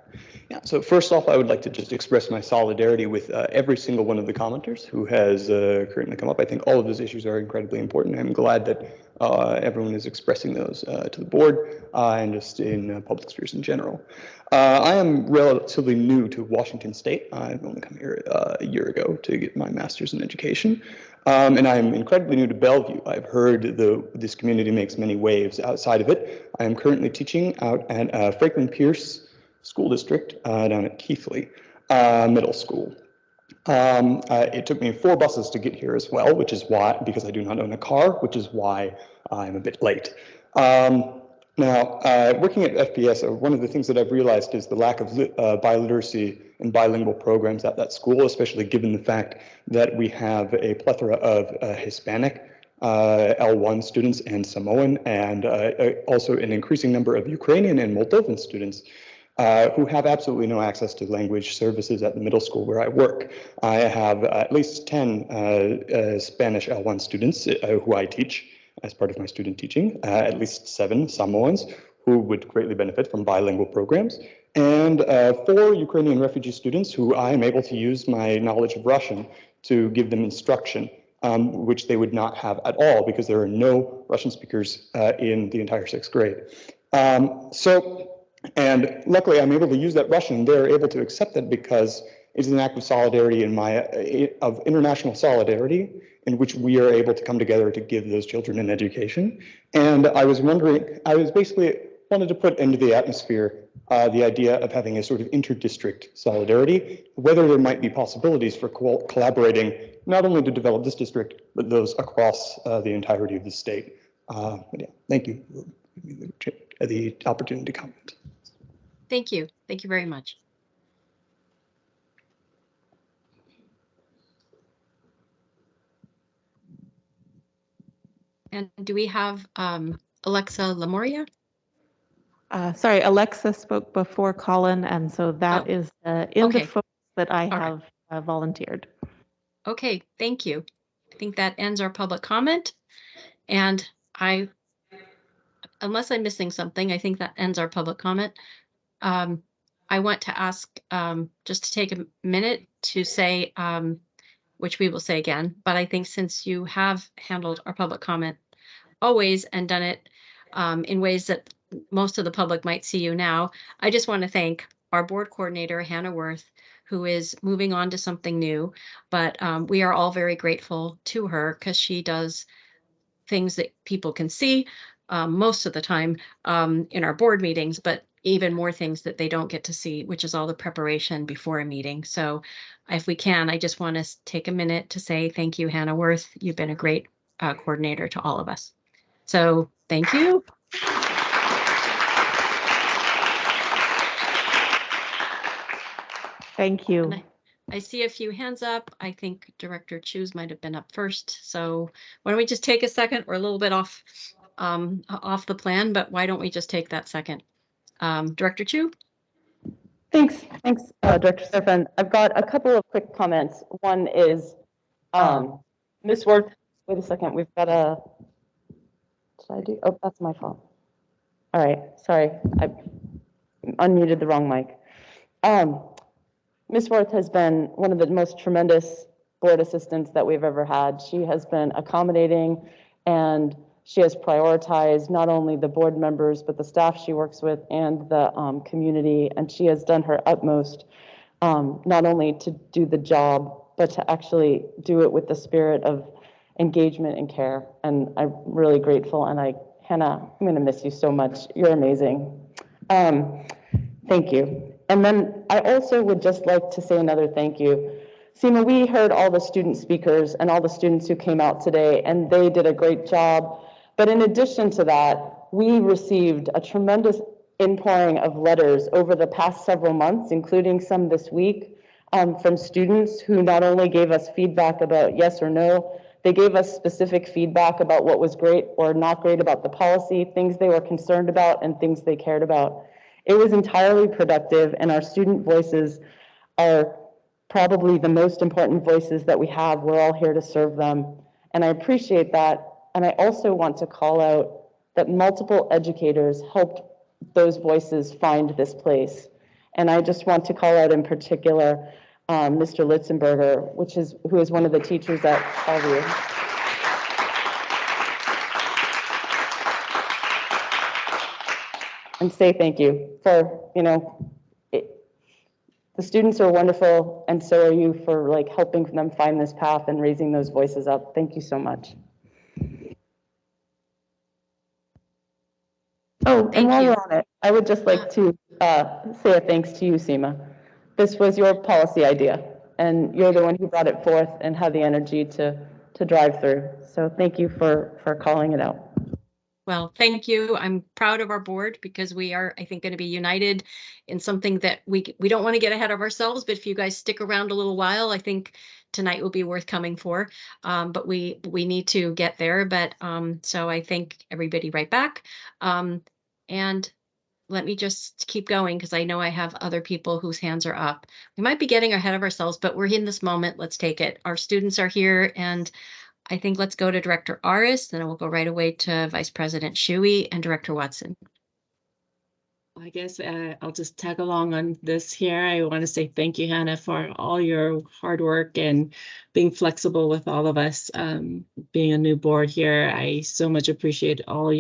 Yeah. So first off, I would like to just express my solidarity with every single one of the commenters who has currently come up. I think all of those issues are incredibly important. I'm glad that everyone is expressing those to the board and just in public spheres in general. I am relatively new to Washington State. I've only come here a year ago to get my master's in education. And I'm incredibly new to Bellevue. I've heard this community makes many waves outside of it. I am currently teaching out at Franklin Pierce School District down at Keithley Middle School. It took me 4 buses to get here as well, which is why, because I do not own a car, which is why I'm a bit late. Now, working at FPS, one of the things that I've realized is the lack of biliteracy and bilingual programs at that school, especially given the fact that we have a plethora of Hispanic L1 students and Samoan, and also an increasing number of Ukrainian and Moldovan students who have absolutely no access to language services at the middle school where I work. I have at least 10 Spanish L1 students who I teach as part of my student teaching, at least 7 Samoans who would greatly benefit from bilingual programs, and 4 Ukrainian refugee students who I am able to use my knowledge of Russian to give them instruction, which they would not have at all because there are no Russian speakers in the entire 6th grade. And luckily I'm able to use that Russian. They're able to accept that because it's an act of solidarity of international solidarity in which we are able to come together to give those children an education. And I was wondering, I was basically wanted to put into the atmosphere the idea of having a sort of inter-district solidarity, whether there might be possibilities for collaborating not only to develop this district, but those across the entirety of the state. But yeah, thank you for the opportunity to comment. Thank you. Thank you very much. And do we have Alexa Lamoria? Sorry, Alexa spoke before Colin, and so that is in the Okay. folks that I All have volunteered. Okay, thank you. I think that ends our public comment. And unless I'm missing something, I think that ends our public comment. I want to ask just to take a minute to say, which we will say again, but I think since you have handled our public comment always and done it in ways that most of the public might see you now, I just want to thank our board coordinator, Hannah Worth, who is moving on to something new, but we are all very grateful to her because she does things that people can see most of the time in our board meetings, but even more things that they don't get to see, which is all the preparation before a meeting. So if we can, I just want to take a minute to say thank you, Hannah Worth. You've been a great coordinator to all of us. So thank you. Thank you. And I see a few hands up. I think Director Chu's might have been up first. So why don't we just take a second? We're a little bit off the plan, but why don't we just take that second? Director Chu? Thanks, Director Serafin. I've got a couple of quick comments. One is, Ms. Worth, wait a second, we've got a, should I do, oh, that's my fault. All right, sorry, I unmuted the wrong mic. Ms. Worth has been one of the most tremendous board assistants that we've ever had. She has been accommodating and she has prioritized not only the board members, but the staff she works with and the community. And she has done her utmost not only to do the job, but to actually do it with the spirit of engagement and care. And I'm really grateful. And Hannah, I'm going to miss you so much. You're amazing. Thank you. And then I also would just like to say another thank you. Seema, we heard all the student speakers and all the students who came out today, and they did a great job. But in addition to that, we received a tremendous inpouring of letters over the past several months, including some this week, from students who not only gave us feedback about yes or no, they gave us specific feedback about what was great or not great about the policy, things they were concerned about, and things they cared about. It was entirely productive, and our student voices are probably the most important voices that we have. We're all here to serve them, and I appreciate that. And I also want to call out that multiple educators helped those voices find this place. And I just want to call out in particular Mr. Litzenberger, who is one of the teachers at Bellevue. and say thank you for, the students are wonderful, and so are you for like helping them find this path and raising those voices up. Thank you so much. Oh, and while we're on it, I would just like to say a thanks to you, Seema. This was your policy idea, and you're the one who brought it forth and had the energy to drive through. So thank you for calling it out. Well, thank you. I'm proud of our board because we are, I think, going to be united in something that we don't want to get ahead of ourselves. But if you guys stick around a little while, I think tonight will be worth coming for. But we need to get there. But so I thank everybody right back. And let me just keep going because I know I have other people whose hands are up. We might be getting ahead of ourselves, but we're in this moment. Let's take it. Our students are here, and I think let's go to Director Aris, then we'll go right away to Vice President Shuey and Director Watson. I guess I'll just tag along on this here. I want to say thank you, Hannah, for all your hard work and being flexible with all of us. Being a new board here, I so much appreciate all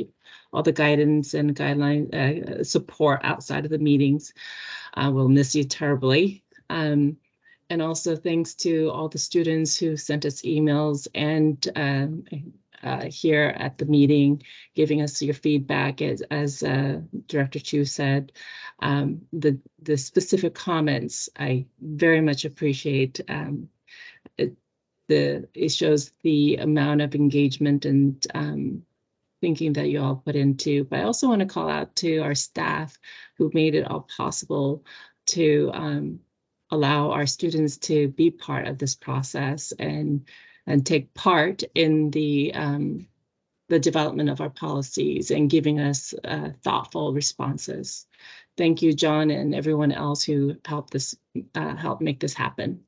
the guidance and guideline support outside of the meetings. We'll miss you terribly. And also thanks to all the students who sent us emails and here at the meeting, giving us your feedback. As Director Chu said, the specific comments I very much appreciate. It shows the amount of engagement and thinking that you all put into. But I also want to call out to our staff who made it all possible to allow our students to be part of this process and take part in the development of our policies and giving us thoughtful responses. Thank you, John, and everyone else who helped make this happen.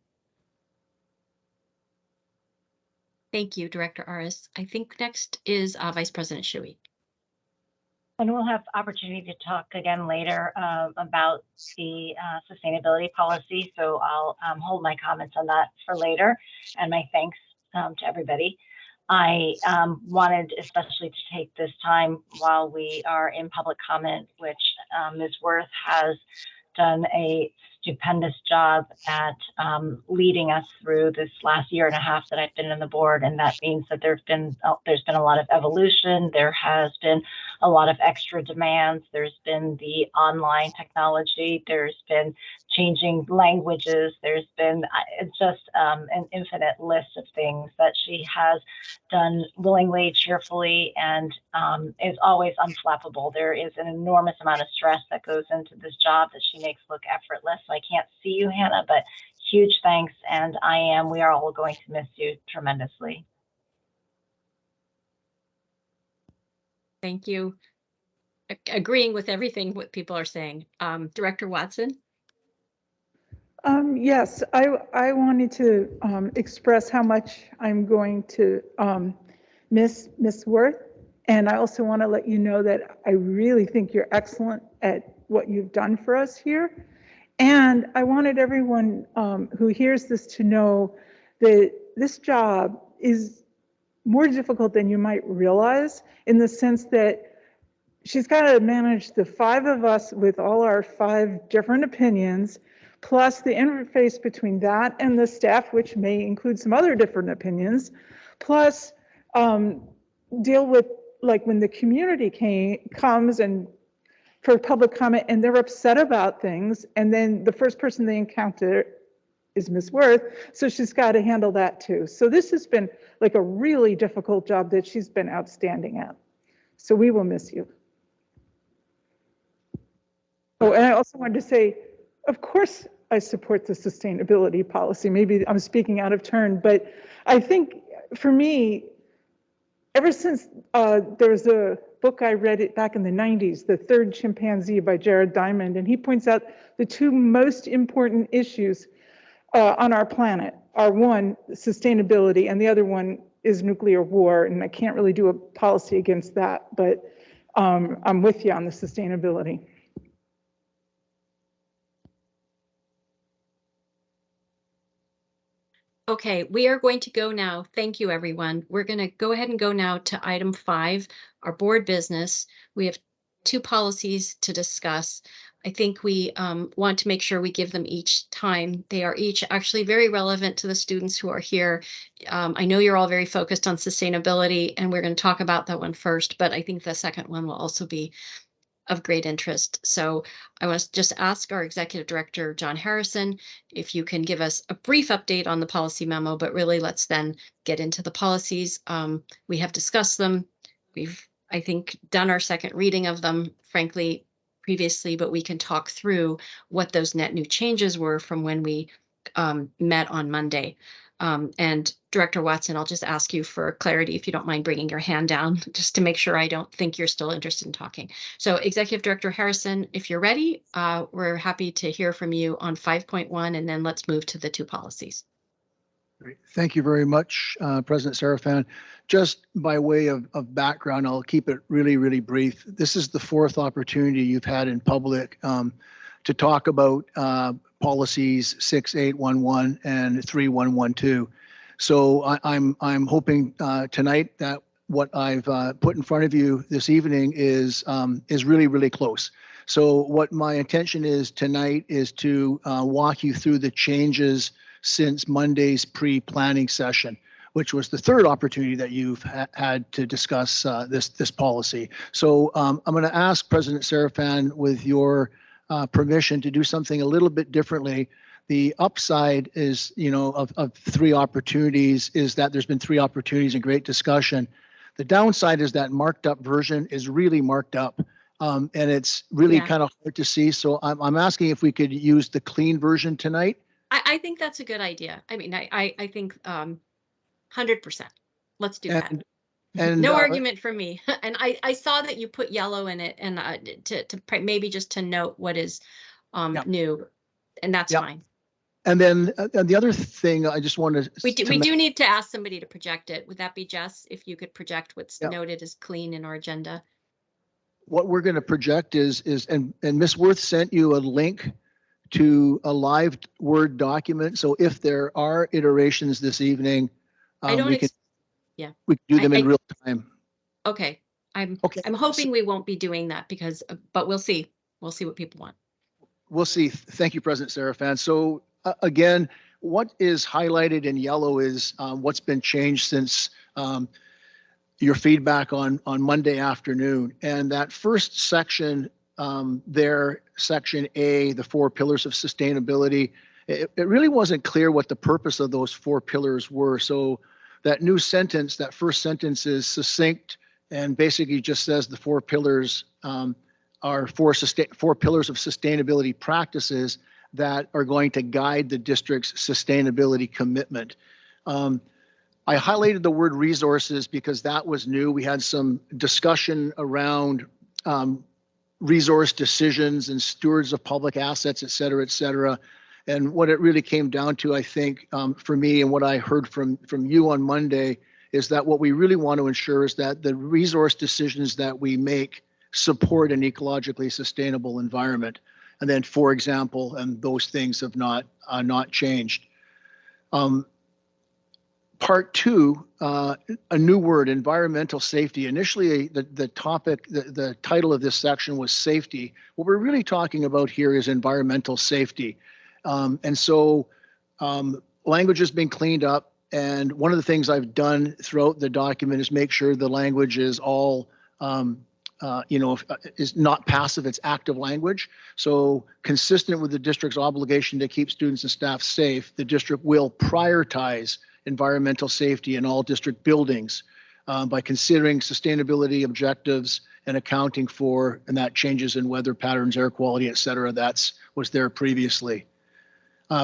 Thank you, Director Aris. I think next is Vice President Shuey. And we'll have opportunity to talk again later about the sustainability policy. So I'll hold my comments on that for later. And my thanks to everybody. I wanted especially to take this time while we are in public comment, which Ms. Worth has done a stupendous job at leading us through this last year and a half that I've been in the board. And that means that there's been a lot of evolution. There has been a lot of extra demands. There's been the online technology. There's been changing languages. There's been just an infinite list of things that she has done willingly, cheerfully, and is always unflappable. There is an enormous amount of stress that goes into this job that she makes look effortless. So I can't see you, Hannah, but huge thanks. And we are all going to miss you tremendously. Thank you. Agreeing with everything what people are saying. Director Watson? Yes, I wanted to express how much I'm going to miss Miss Worth. And I also want to let you know that I really think you're excellent at what you've done for us here. And I wanted everyone who hears this to know that this job is more difficult than you might realize, in the sense that she's got to manage the 5 of us with all our 5 different opinions, plus the interface between that and the staff, which may include some other different opinions, plus deal with, like, when the community comes and for public comment and they're upset about things, and then the first person they encounter is Ms. Worth, so she's got to handle that too. So this has been like a really difficult job that she's been outstanding at. So we will miss you. Oh, and I also wanted to say, of course, I support the sustainability policy. Maybe I'm speaking out of turn, but I think for me, ever since there was a book I read it back in the 90s, The Third Chimpanzee by Jared Diamond, and he points out the 2 most important issues on our planet are, one, sustainability, and the other one is nuclear war. And I can't really do a policy against that, but I'm with you on the sustainability. Okay, we are going to go now. Thank you, everyone. We're going to go ahead and go now to item 5, our board business. We have two policies to discuss. I think we want to make sure we give them each time. They are each actually very relevant to the students who are here. I know you're all very focused on sustainability, and we're going to talk about that one first, but I think the second one will also be of great interest. So I want to just ask our Executive Director, John Harrison, if you can give us a brief update on the policy memo, but really let's then get into the policies. We have discussed them. We've, I think, done our second reading of them, frankly, previously, but we can talk through what those net new changes were from when we met on Monday. And Director Watson, I'll just ask you for clarity if you don't mind bringing your hand down, just to make sure I don't think you're still interested in talking. So Executive Director Harrison, if you're ready, we're happy to hear from you on 5.1, and then let's move to the two policies. Great. Thank you very much, President Serafan. Just by way of background, I'll keep it really, really brief. This is the fourth opportunity you've had in public to talk about policies 6811 and 3112. So I'm hoping tonight that what I've put in front of you this evening is really, really close. So what my intention is tonight is to walk you through the changes since Monday's pre-planning session, which was the third opportunity that you've had to discuss this policy. So I'm going to ask President Serafan, with your permission, to do something a little bit differently. The upside is, of three opportunities is that there's been three opportunities and great discussion. The downside is that marked up version is really marked up. And it's really kind of hard to see. So I'm asking if we could use the clean version tonight. I think that's a good idea. I mean, I think 100%. Let's do that. And no argument from me. And I saw that you put yellow in it, and to maybe just to note what is new, and that's fine. And then the other thing I just wanted we do need to ask somebody to project it. Would that be Jess? If you could project what's noted as clean in our agenda. What we're going to project is and Ms. Worth sent you a link to a live Word document. So if there are iterations this evening, we can do them in real time. Okay. I'm hoping we won't be doing that but we'll see. We'll see what people want. We'll see. Thank you, President Serafan. So again, what is highlighted in yellow is what's been changed since your feedback on Monday afternoon. And that first section there, section A, the 4 pillars of sustainability, it really wasn't clear what the purpose of those 4 pillars were. So that new sentence, that first sentence, is succinct and basically just says the 4 pillars are 4 pillars of sustainability practices that are going to guide the district's sustainability commitment. I highlighted the word resources because that was new. We had some discussion around resource decisions and stewards of public assets, et cetera, et cetera. And what it really came down to, I think, for me, and what I heard from you on Monday, is that what we really want to ensure is that the resource decisions that we make support an ecologically sustainable environment. And then, for example, and those things have not changed. Part 2, a new word, environmental safety. Initially, the topic, the title of this section was safety. What we're really talking about here is environmental safety. And so language has been cleaned up. And one of the things I've done throughout the document is make sure the language is all, is not passive, it's active language. So consistent with the district's obligation to keep students and staff safe, the district will prioritize environmental safety in all district buildings by considering sustainability objectives and accounting for, and that changes in weather patterns, air quality, et cetera. Was there previously.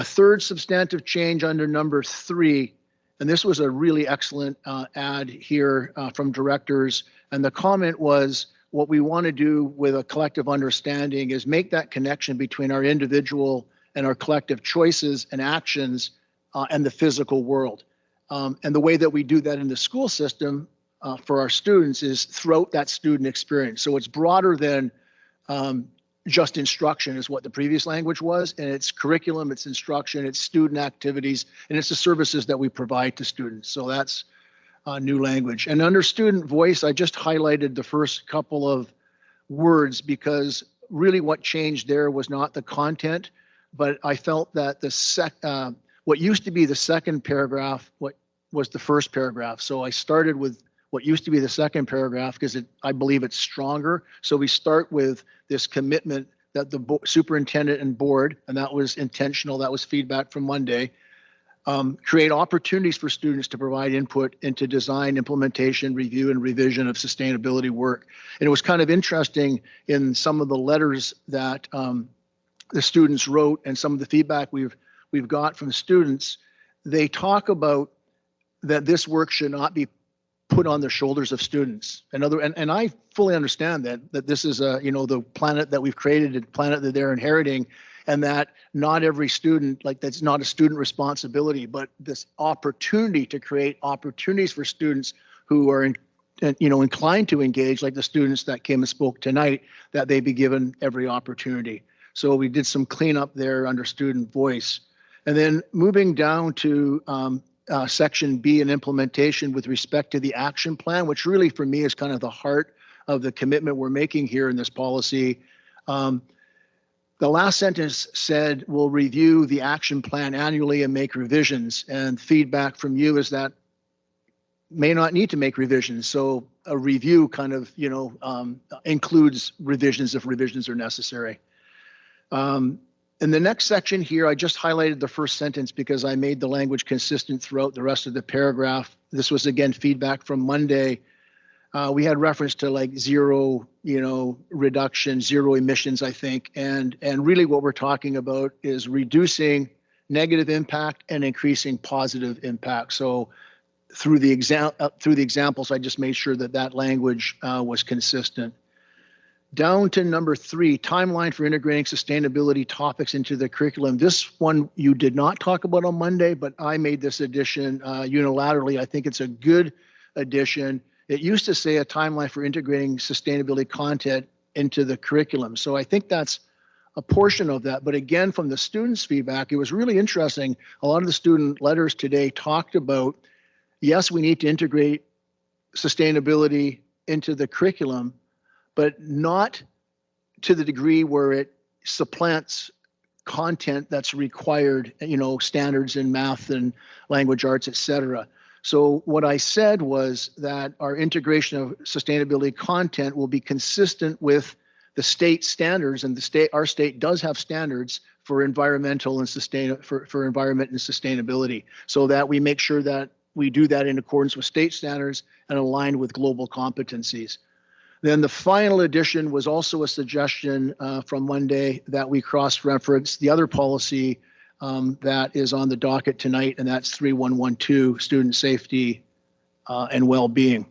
Third substantive change under number 3, and this was a really excellent add here from directors. And the comment was, what we want to do with a collective understanding is make that connection between our individual and our collective choices and actions and the physical world. And the way that we do that in the school system for our students is throughout that student experience. So it's broader than just instruction is what the previous language was, and it's curriculum, it's instruction, it's student activities, and it's the services that we provide to students. So that's new language. And under student voice, I just highlighted the first couple of words, because really what changed there was not the content, but I felt that what used to be the second paragraph, what was the first paragraph. So I started with what used to be the second paragraph because I believe it's stronger. So we start with this commitment that the superintendent and board, and that was intentional, that was feedback from Monday, create opportunities for students to provide input into design, implementation, review, and revision of sustainability work. And it was kind of interesting in some of the letters that the students wrote and some of the feedback we've got from students. They talk about that this work should not be put on the shoulders of students. And I fully understand that this is the planet that we've created, a planet that they're inheriting, and that not every student, like that's not a student responsibility, but this opportunity to create opportunities for students who are inclined to engage, like the students that came and spoke tonight, that they be given every opportunity. So we did some cleanup there under student voice. And then moving down to section B and implementation with respect to the action plan, which really for me is kind of the heart of the commitment we're making here in this policy. The last sentence said, we'll review the action plan annually and make revisions. And feedback from you is that may not need to make revisions. So a review kind of, includes revisions if revisions are necessary. In the next section here, I just highlighted the first sentence because I made the language consistent throughout the rest of the paragraph. This was, again, feedback from Monday. We had reference to like zero, reduction, zero emissions, I think. And really what we're talking about is reducing negative impact and increasing positive impact. So through the examples, I just made sure that language was consistent. Down to number 3, timeline for integrating sustainability topics into the curriculum. This one you did not talk about on Monday, but I made this addition unilaterally. I think it's a good addition. It used to say a timeline for integrating sustainability content into the curriculum. So I think that's a portion of that. But again, from the students' feedback, it was really interesting. A lot of the student letters today talked about, yes, we need to integrate sustainability into the curriculum, but not to the degree where it supplants content that's required, standards in math and language arts, et cetera. So what I said was that our integration of sustainability content will be consistent with the state standards, and our state does have standards for environmental and for environment and sustainability, so that we make sure that we do that in accordance with state standards and aligned with global competencies. Then the final addition was also a suggestion from Monday that we cross-reference the other policy that is on the docket tonight, and that's 3112, student safety and well-being.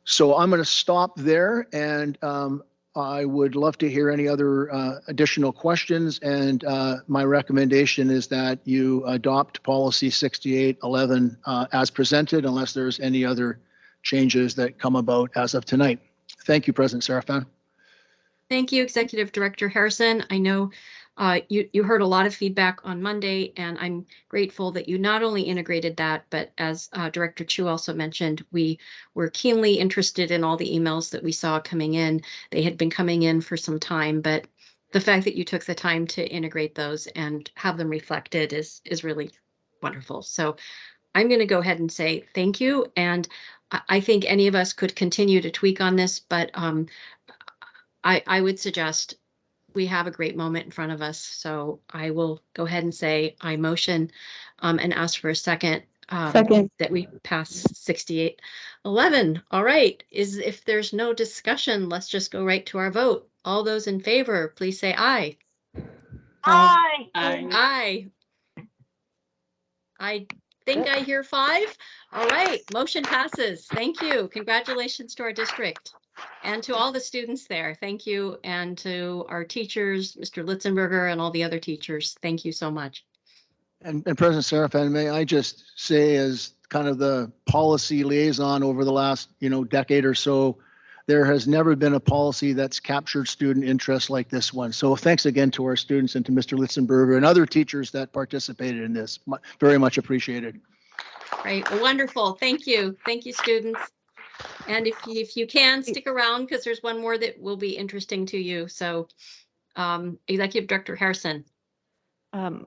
So I'm going to stop there, and I would love to hear any other additional questions. And my recommendation is that you adopt policy 6811 as presented, unless there's any other changes that come about as of tonight. Thank you, President Serafan. Thank you, Executive Director Harrison. I know you heard a lot of feedback on Monday, and I'm grateful that you not only integrated that, but as Director Chu also mentioned, we were keenly interested in all the emails that we saw coming in. They had been coming in for some time, but the fact that you took the time to integrate those and have them reflected is really wonderful. So I'm going to go ahead and say thank you. And I think any of us could continue to tweak on this, but I would suggest we have a great moment in front of us. So I will go ahead and say I motion and ask for a second. Second. That we pass 6811. All right. If there's no discussion, let's just go right to our vote. All those in favor, please say aye. Aye. Aye. I think I hear 5. All right, motion passes. Thank you. Congratulations to our district and to all the students there. Thank you. And to our teachers, Mr. Litzenberger, and all the other teachers. Thank you so much. And President Serafan, may I just say, as kind of the policy liaison over the last, decade or so, there has never been a policy that's captured student interest like this one. So thanks again to our students and to Mr. Litzenberger and other teachers that participated in this. Very much appreciated. Great. Well, wonderful. Thank you. Thank you, students. And if you can, stick around because there's one more that will be interesting to you. So Executive Director Harrison.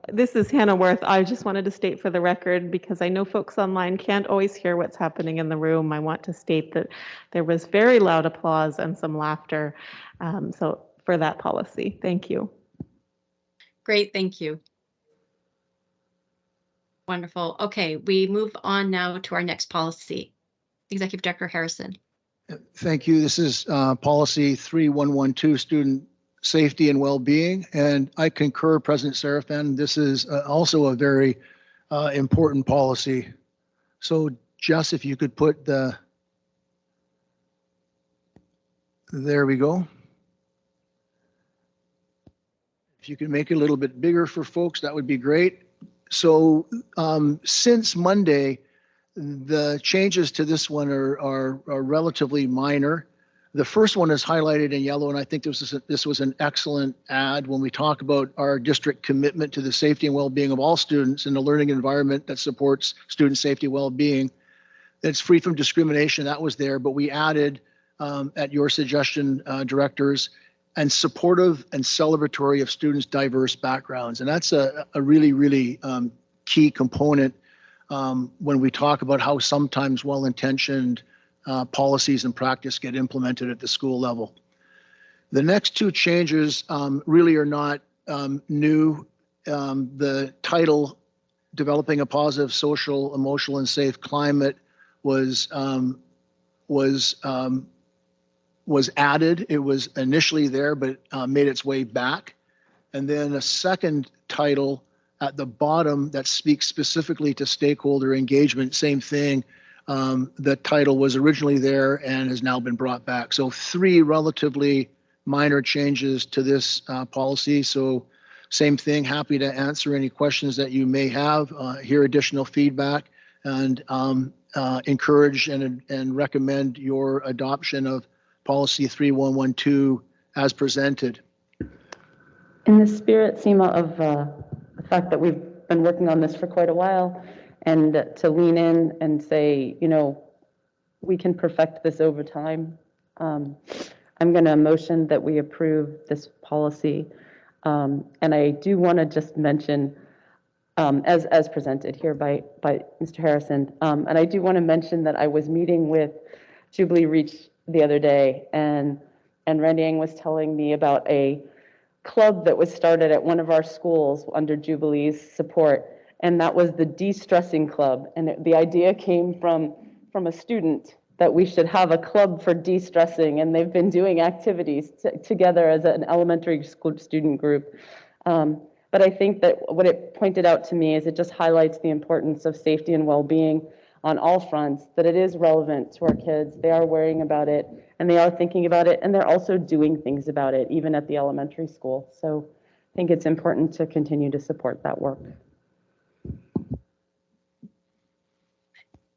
This is Hannah Worth. I just wanted to state for the record, because I know folks online can't always hear what's happening in the room. I want to state that there was very loud applause and some laughter. So for that policy, thank you. Great, thank you. Wonderful. Okay, we move on now to our next policy. Executive Director Harrison. Thank you. This is policy 3112, student safety and well-being. And I concur, President Serafin, this is also a very important policy. So Jess, if you could put there we go. If you could make it a little bit bigger for folks, that would be great. So since Monday, the changes to this one are relatively minor. The first one is highlighted in yellow, and I think this was an excellent add when we talk about our district commitment to the safety and well-being of all students in a learning environment that supports student safety and well-being. It's free from discrimination. That was there, but we added, at your suggestion, directors, and supportive and celebratory of students' diverse backgrounds. And that's a really, really key component when we talk about how sometimes well-intentioned policies and practice get implemented at the school level. The next two changes really are not new. The title, Developing a Positive Social, Emotional, and Safe Climate, was added. It was initially there, but made its way back. And then a second title at the bottom that speaks specifically to stakeholder engagement, same thing. The title was originally there and has now been brought back. So three relatively minor changes to this policy. So same thing, happy to answer any questions that you may have, hear additional feedback, and encourage and recommend your adoption of policy 3112 as presented. In the spirit, Seema, of the fact that we've been working on this for quite a while, and to lean in and say, you know, we can perfect this over time, I'm going to motion that we approve this policy. And I do want to just mention, as presented here by Mr. Harrison, and I do want to mention that I was meeting with Jubilee Reach the other day, and Randy Ang was telling me about a club that was started at one of our schools under Jubilee's support, and that was the de-stressing club. And the idea came from a student that we should have a club for de-stressing, and they've been doing activities together as an elementary school student group. But I think that what it pointed out to me is it just highlights the importance of safety and well-being on all fronts, that it is relevant to our kids. They are worrying about it, and they are thinking about it, and they're also doing things about it, even at the elementary school. So I think it's important to continue to support that work.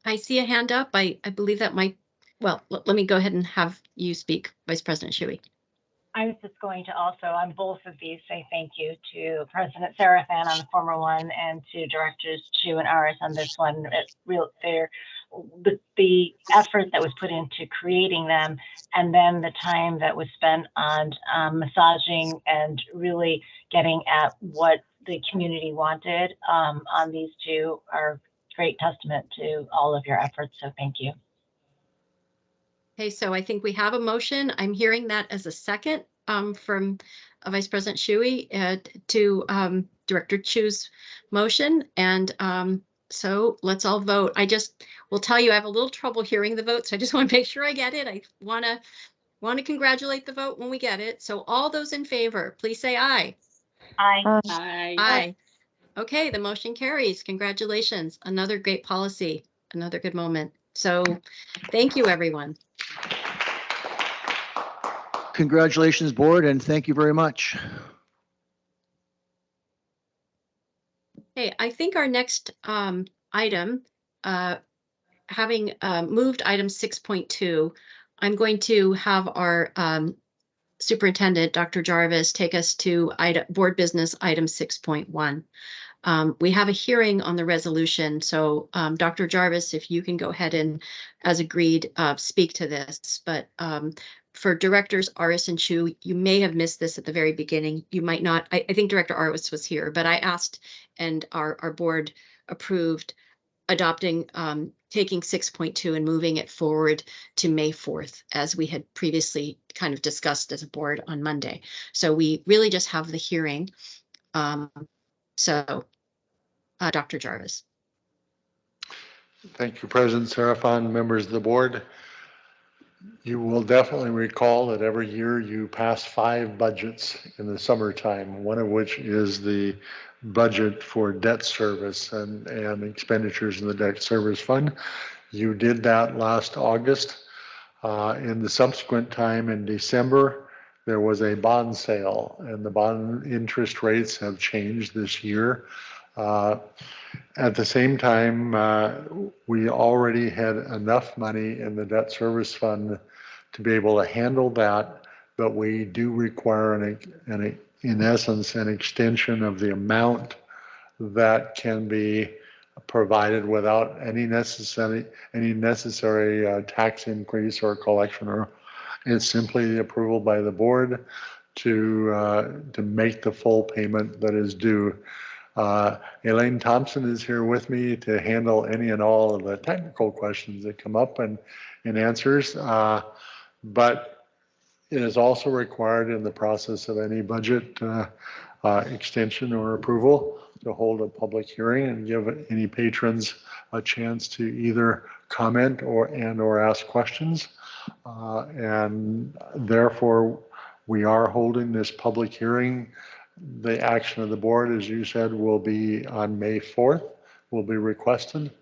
I see a hand up. I believe that might, well, let me go ahead and have you speak, Vice President Shuey. I was just going to also, on both of these, say thank you to President Serafin on the former one and to Directors Chu and Aris on this one. The effort that was put into creating them, and then the time that was spent on massaging and really getting at what the community wanted on these two are great testament to all of your efforts. So thank you. Okay, so I think we have a motion. I'm hearing that as a second from Vice President Shuey to Director Chu's motion. And so let's all vote. I just will tell you I have a little trouble hearing the vote, so I just want to make sure I get it. I want to congratulate the vote when we get it. So all those in favor, please say aye. Aye. Aye. Aye. Okay, the motion carries. Congratulations. Another great policy, another good moment. So thank you, everyone. Congratulations, board, and thank you very much. Hey, I think our next item, having moved item 6.2, I'm going to have our superintendent, Dr. Jarvis, take us to board business item 6.1. We have a hearing on the resolution, so Dr. Jarvis, if you can go ahead and, as agreed, speak to this. But for directors Aris and Chu, you may have missed this at the very beginning. You might not. I think Director Aris was here, but I asked and our board approved adopting, taking 6.2 and moving it forward to May 4th, as we had previously kind of discussed as a board on Monday. So we really just have the hearing. Dr. Jarvis. Thank you, President Serafan, members of the board. You will definitely recall that every year you pass 5 budgets in the summertime, one of which is the budget for debt service and expenditures in the debt service fund. You did that last August. In the subsequent time in December, there was a bond sale, and the bond interest rates have changed this year. At the same time, we already had enough money in the debt service fund to be able to handle that, but we do require, in essence, an extension of the amount that can be provided without any necessary tax increase or collection, or it's simply the approval by the board to make the full payment that is due. Elaine Thompson is here with me to handle any and all of the technical questions that come up and answers. But it is also required in the process of any budget extension or approval to hold a public hearing and give any patrons a chance to either comment or ask questions. And therefore, we are holding this public hearing. The action of the board, as you said, will be on May 4th, will be requested.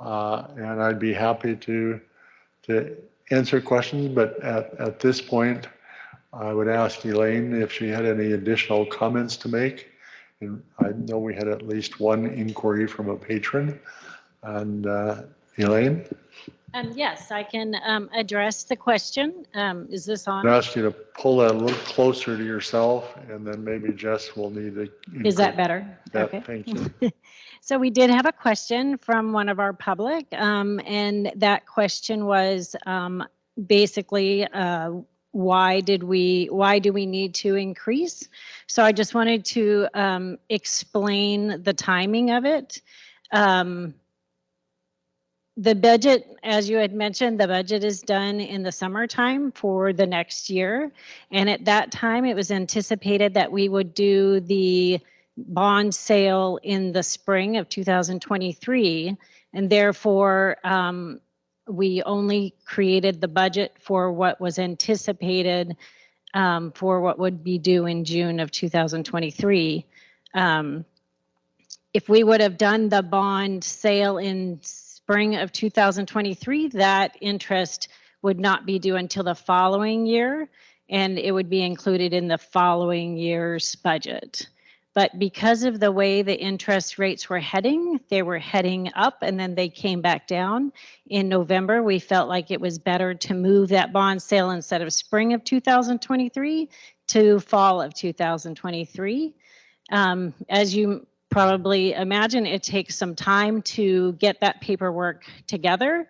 And I'd be happy to answer questions, but at this point, I would ask Elaine if she had any additional comments to make. And I know we had at least one inquiry from a patron. And Elaine? Yes, I can address the question. Is this on? I'd ask you to pull that a little closer to yourself, and then maybe Jess will need to. Is that better? Yeah, okay. Thank you. So we did have a question from one of our public, and that question was basically, why do we need to increase? So I just wanted to explain the timing of it. The budget, as you had mentioned, the budget is done in the summertime for the next year. And at that time, it was anticipated that we would do the bond sale in the spring of 2023. And therefore, we only created the budget for what was anticipated for what would be due in June of 2023. If we would have done the bond sale in spring of 2023, that interest would not be due until the following year, and it would be included in the following year's budget. But because of the way the interest rates were heading, they were heading up and then they came back down. In November, we felt like it was better to move that bond sale instead of spring of 2023 to fall of 2023. As you probably imagine, it takes some time to get that paperwork together.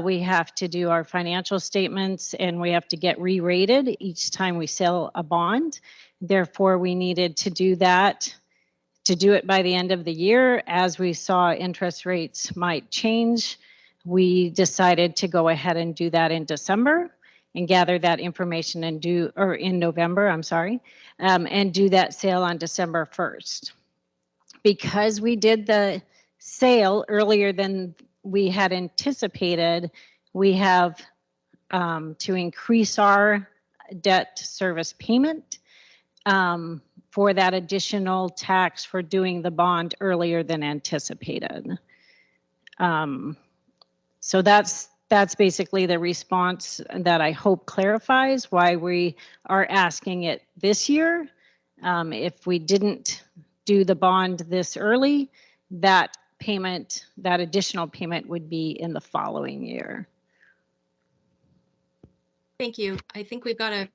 We have to do our financial statements and we have to get re-rated each time we sell a bond. Therefore, we needed to do that, to do it by the end of the year. As we saw interest rates might change, we decided to go ahead and do that in December and gather that information and in November, I'm sorry, and do that sale on December 1st. Because we did the sale earlier than we had anticipated, we have to increase our debt service payment for that additional tax for doing the bond earlier than anticipated. So that's basically the response that I hope clarifies why we are asking it this year. If we didn't do the bond this early, that payment, that additional payment would be in the following year. Thank you. I think we've got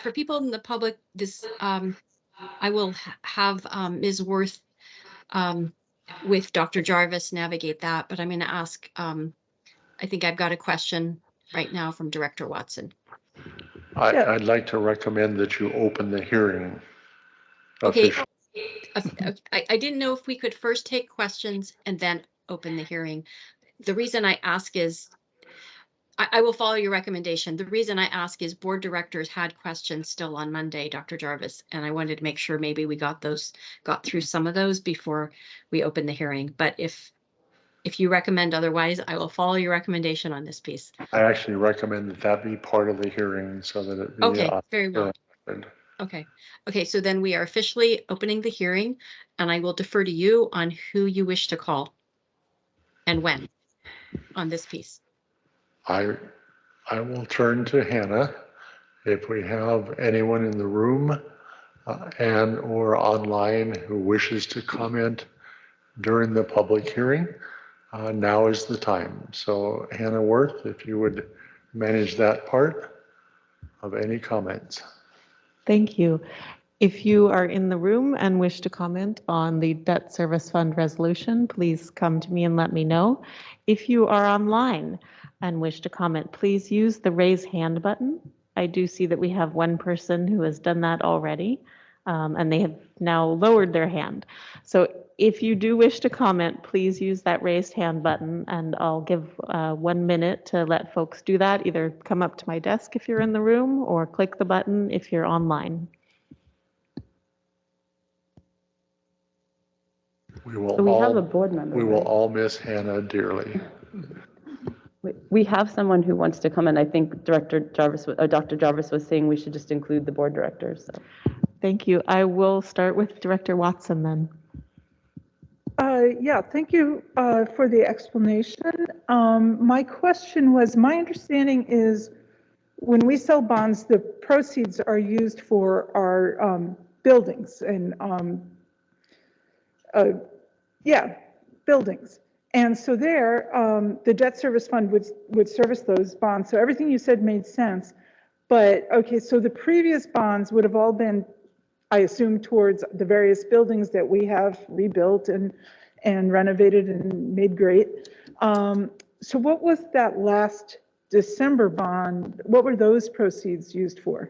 for people in the public, this, I will have Ms. Worth with Dr. Jarvis navigate that, but I'm going to ask, I think I've got a question right now from Director Watson. I'd like to recommend that you open the hearing. Okay. I didn't know if we could first take questions and then open the hearing. The reason I ask is, I will follow your recommendation. The reason I ask is board directors had questions still on Monday, Dr. Jarvis, and I wanted to make sure maybe we got through some of those before we open the hearing. But if you recommend otherwise, I will follow your recommendation on this piece. I actually recommend that be part of the hearing so that it be. Okay, very well. Okay, so then we are officially opening the hearing, and I will defer to you on who you wish to call and when on this piece. I will turn to Hannah. If we have anyone in the room and or online who wishes to comment during the public hearing, now is the time. So Hannah Worth, if you would manage that part of any comments. Thank you. If you are in the room and wish to comment on the debt service fund resolution, please come to me and let me know. If you are online and wish to comment, please use the raise hand button. I do see that we have one person who has done that already, and they have now lowered their hand. So if you do wish to comment, please use that raised hand button, and I'll give 1 minute to let folks do that. Either come up to my desk if you're in the room or click the button if you're online. We have a board member. We will all miss Hannah dearly. We have someone who wants to come in. I think Dr. Jarvis was saying we should just include the board directors. So. Thank you. I will start with Director Watson then. Yeah, thank you for the explanation. My question was, my understanding is when we sell bonds, the proceeds are used for our buildings and buildings. And so there, the debt service fund would service those bonds. So everything you said made sense. But okay, so the previous bonds would have all been, I assume, towards the various buildings that we have rebuilt and renovated and made great. So what was that last December bond? What were those proceeds used for?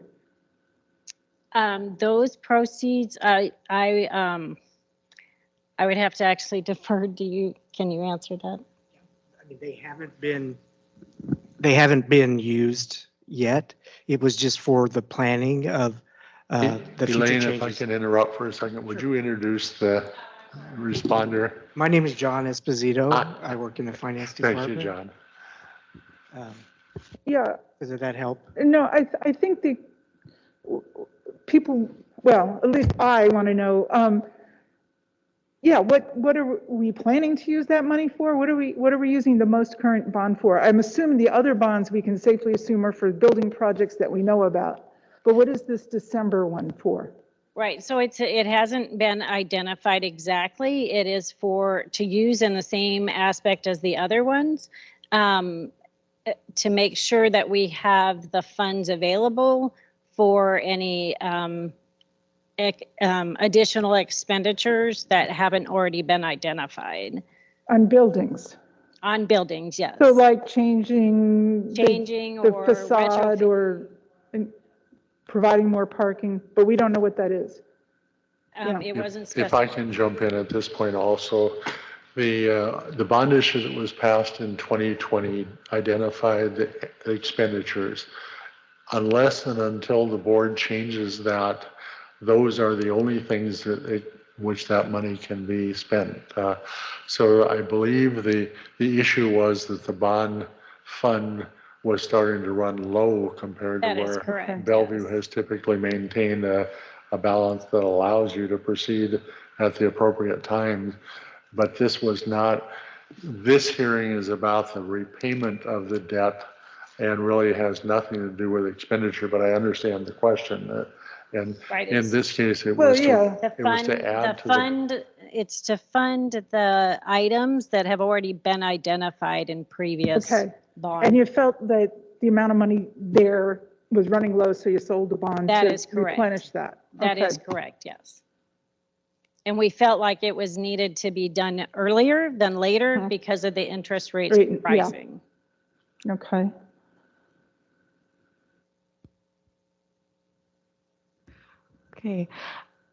Those proceeds, I would have to actually defer to you. Can you answer that? I mean, they haven't been used yet. It was just for the planning of the future Elaine, changes. if I can interrupt for a second, would you introduce the responder? My name is John Esposito. I work in the finance department. Thank you, John. Yeah. Does that help? No, I think the people, well, at least I want to know, yeah, what are we planning to use that money for? What are we using the most current bond for? I'm assuming the other bonds we can safely assume are for building projects that we know about. But what is this December one for? Right, so it hasn't been identified exactly. It is to use in the same aspect as the other ones, to make sure that we have the funds available for any additional expenditures that haven't already been identified. On buildings? On buildings, yes. So like changing the or facade or providing more parking, but we don't know what that is. It wasn't specified. If I can jump in at this point also, the bond issue that was passed in 2020 identified the expenditures. Unless and until the board changes that, those are the only things which that money can be spent. So I believe the issue was that the bond fund was starting to run low compared to where correct, Bellevue has typically maintained a balance that allows you to proceed at the appropriate time. But this was not, this hearing is about the repayment of the debt and really has nothing to do with expenditure, but I understand the question. And right, in this case, it was to add to the fund. It's to fund the items that have already been identified in previous bonds. And you felt that the amount of money there was running low, so you sold the bond that to is correct. Replenish that. That is correct, yes. And we felt like it was needed to be done earlier than later because of the interest rates Right, yeah. pricing. Okay. Okay.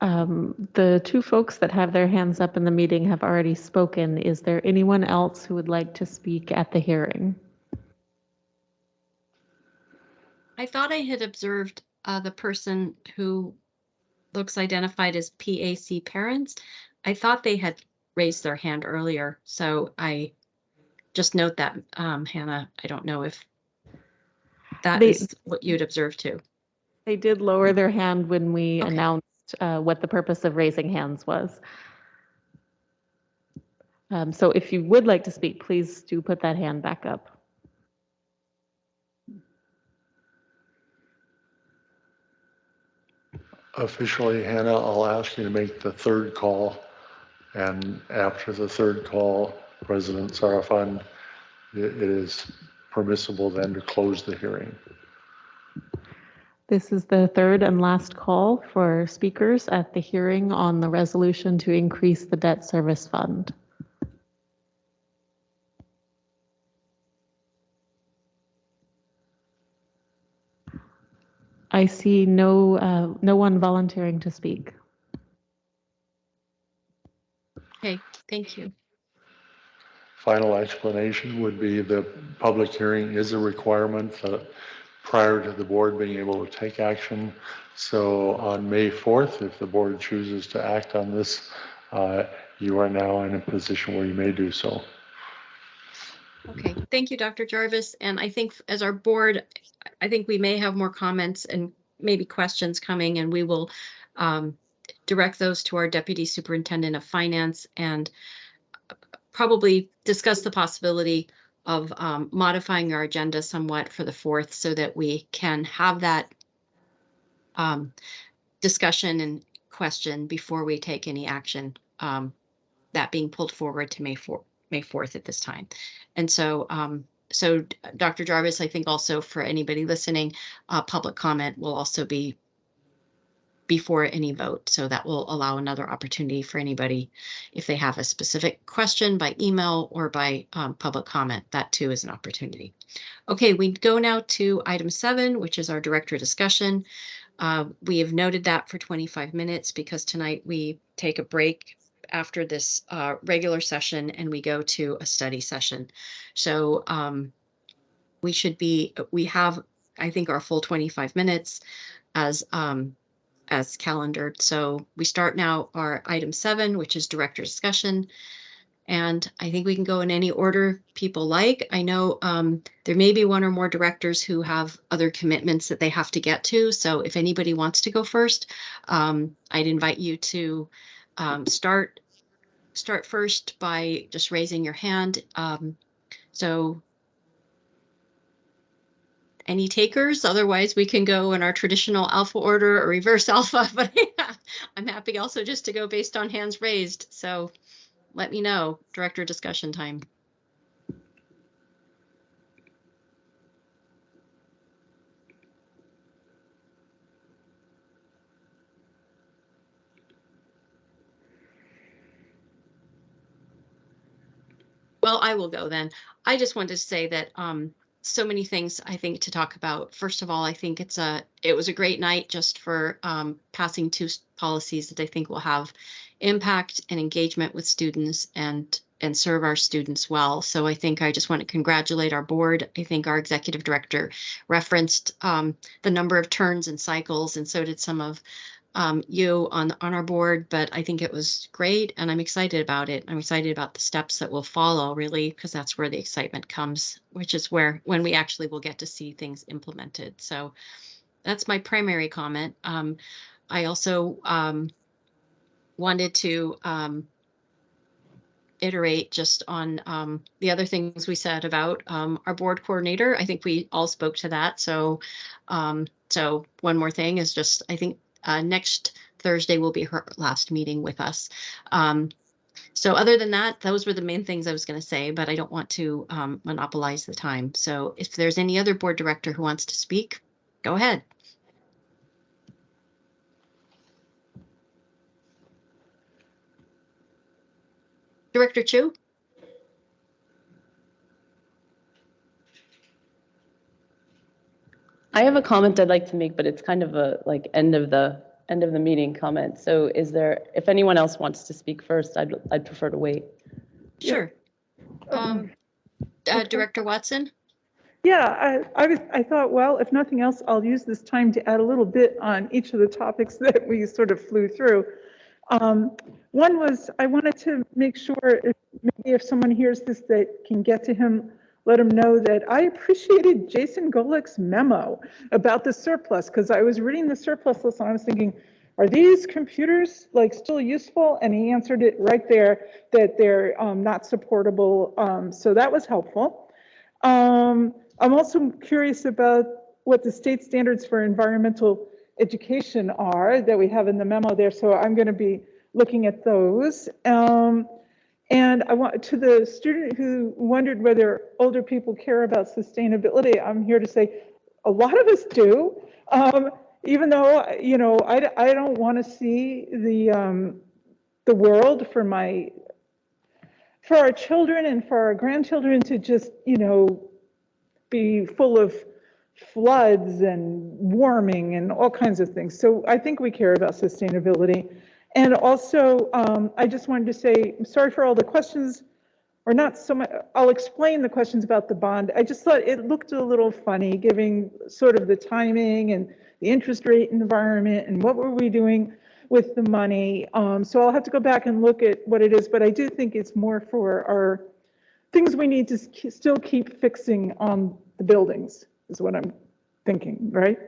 The two folks that have their hands up in the meeting have already spoken. Is there anyone else who would like to speak at the hearing? I thought I had observed the person who looks identified as PAC parents. I thought they had raised their hand earlier, so I just note that, Hannah. I don't know if that is what you'd observed too. They did lower their hand when we announced what the purpose of raising hands was. So if you would like to speak, please do put that hand back up. Officially, Hannah, I'll ask you to make the third call. And after the third call, President Sarafan, it is permissible then to close the hearing. This is the third and last call for speakers at the hearing on the resolution to increase the debt service fund. I see no one volunteering to speak. Okay, thank you. Final explanation would be the public hearing is a requirement prior to the board being able to take action. So on May 4th, if the board chooses to act on this, you are now in a position where you may do so. Okay, thank you, Dr. Jarvis. And I think as our board, I think we may have more comments and maybe questions coming, and we will direct those to our Deputy Superintendent of Finance and probably discuss the possibility of modifying our agenda somewhat for the 4th so that we can have that discussion and question before we take any action, that being pulled forward to May 4th at this time. And so, so Dr. Jarvis, I think also for anybody listening, public comment will also be before any vote. So that will allow another opportunity for anybody, if they have a specific question by email or by public comment, that too is an opportunity. Okay, we go now to item 7, which is our director discussion. We have noted that for 25 minutes because tonight we take a break after this regular session and we go to a study session. So we have, I think, our full 25 minutes as calendared. So we start now our item 7, which is director discussion. And I think we can go in any order people like. I know there may be one or more directors who have other commitments that they have to get to. So if anybody wants to go first, I'd invite you to start first by just raising your hand. So any takers? Otherwise, we can go in our traditional alpha order or reverse alpha. But I'm happy also just to go based on hands raised. So let me know. Director discussion time. Well, I will go then. I just wanted to say that so many things I think to talk about. First of all, I think it was a great night just for passing 2 policies that I think will have impact and engagement with students and serve our students well. So I think I just want to congratulate our board. I think our executive director referenced the number of turns and cycles, and so did some of you on our board, but I think it was great and I'm excited about it. I'm excited about the steps that will follow, really, because that's where the excitement comes, which is when we actually will get to see things implemented. So that's my primary comment. I also wanted to iterate just on the other things we said about our board coordinator. I think we all spoke to that. So so one more thing is just, I think next Thursday will be her last meeting with us. So other than that, those were the main things I was going to say, but I don't want to monopolize the time. So if there's any other board director who wants to speak, go ahead. Director Chu? I have a comment I'd like to make, but it's kind of a like end of the meeting comment. So is there, if anyone else wants to speak first, I'd prefer to wait. Sure. Director Watson? Yeah, I thought, well, if nothing else, I'll use this time to add a little bit on each of the topics that we sort of flew through. One was I wanted to make sure maybe if someone hears this that can get to him, let him know that I appreciated Jason Golick's memo about the surplus, because I was reading the surplus list and I was thinking, are these computers like still useful? And he answered it right there that they're not supportable. So that was helpful. I'm also curious about what the state standards for environmental education are that we have in the memo there. So I'm going to be looking at those. And I want to the student who wondered whether older people care about sustainability. I'm here to say a lot of us do. Even though, you know, I don't want to see the world for our children and for our grandchildren to just, you know, be full of floods and warming and all kinds of things. So I think we care about sustainability. And also, I just wanted to say, I'm sorry for all the questions, or not so much, I'll explain the questions about the bond. I just thought it looked a little funny, giving sort of the timing and the interest rate environment and what were we doing with the money. So I'll have to go back and look at what it is, but I do think it's more for our things we need to still keep fixing on the buildings is what I'm thinking, right?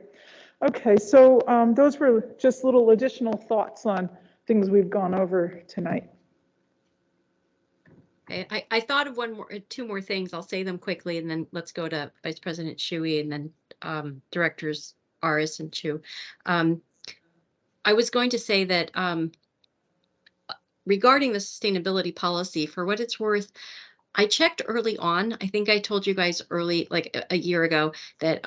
Okay, so those were just little additional thoughts on things we've gone over tonight. Okay, I thought of two more things. I'll say them quickly, and then let's go to Vice President Shuey and then Directors Aris and Chu. I was going to say that regarding the sustainability policy, for what it's worth, I checked early on. I think I told you guys early, like a year ago, that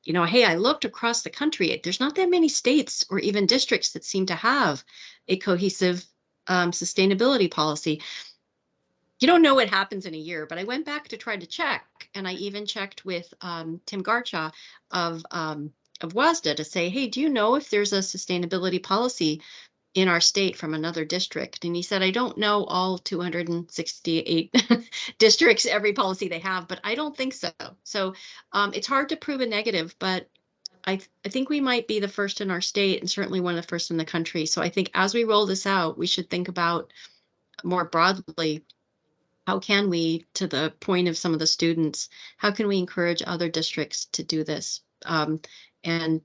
you know, hey, I looked across the country. There's not that many states or even districts that seem to have a cohesive sustainability policy. You don't know what happens in a year, but I went back to try to check, and I even checked with Tim Garcha of WASDA to say, hey, do you know if there's a sustainability policy in our state from another district? And he said, I don't know all 268 districts, every policy they have, but I don't think so. So it's hard to prove a negative, but I think we might be the first in our state and certainly one of the first in the country. So I think as we roll this out, we should think about more broadly, how can we, to the point of some of the students, how can we encourage other districts to do this? And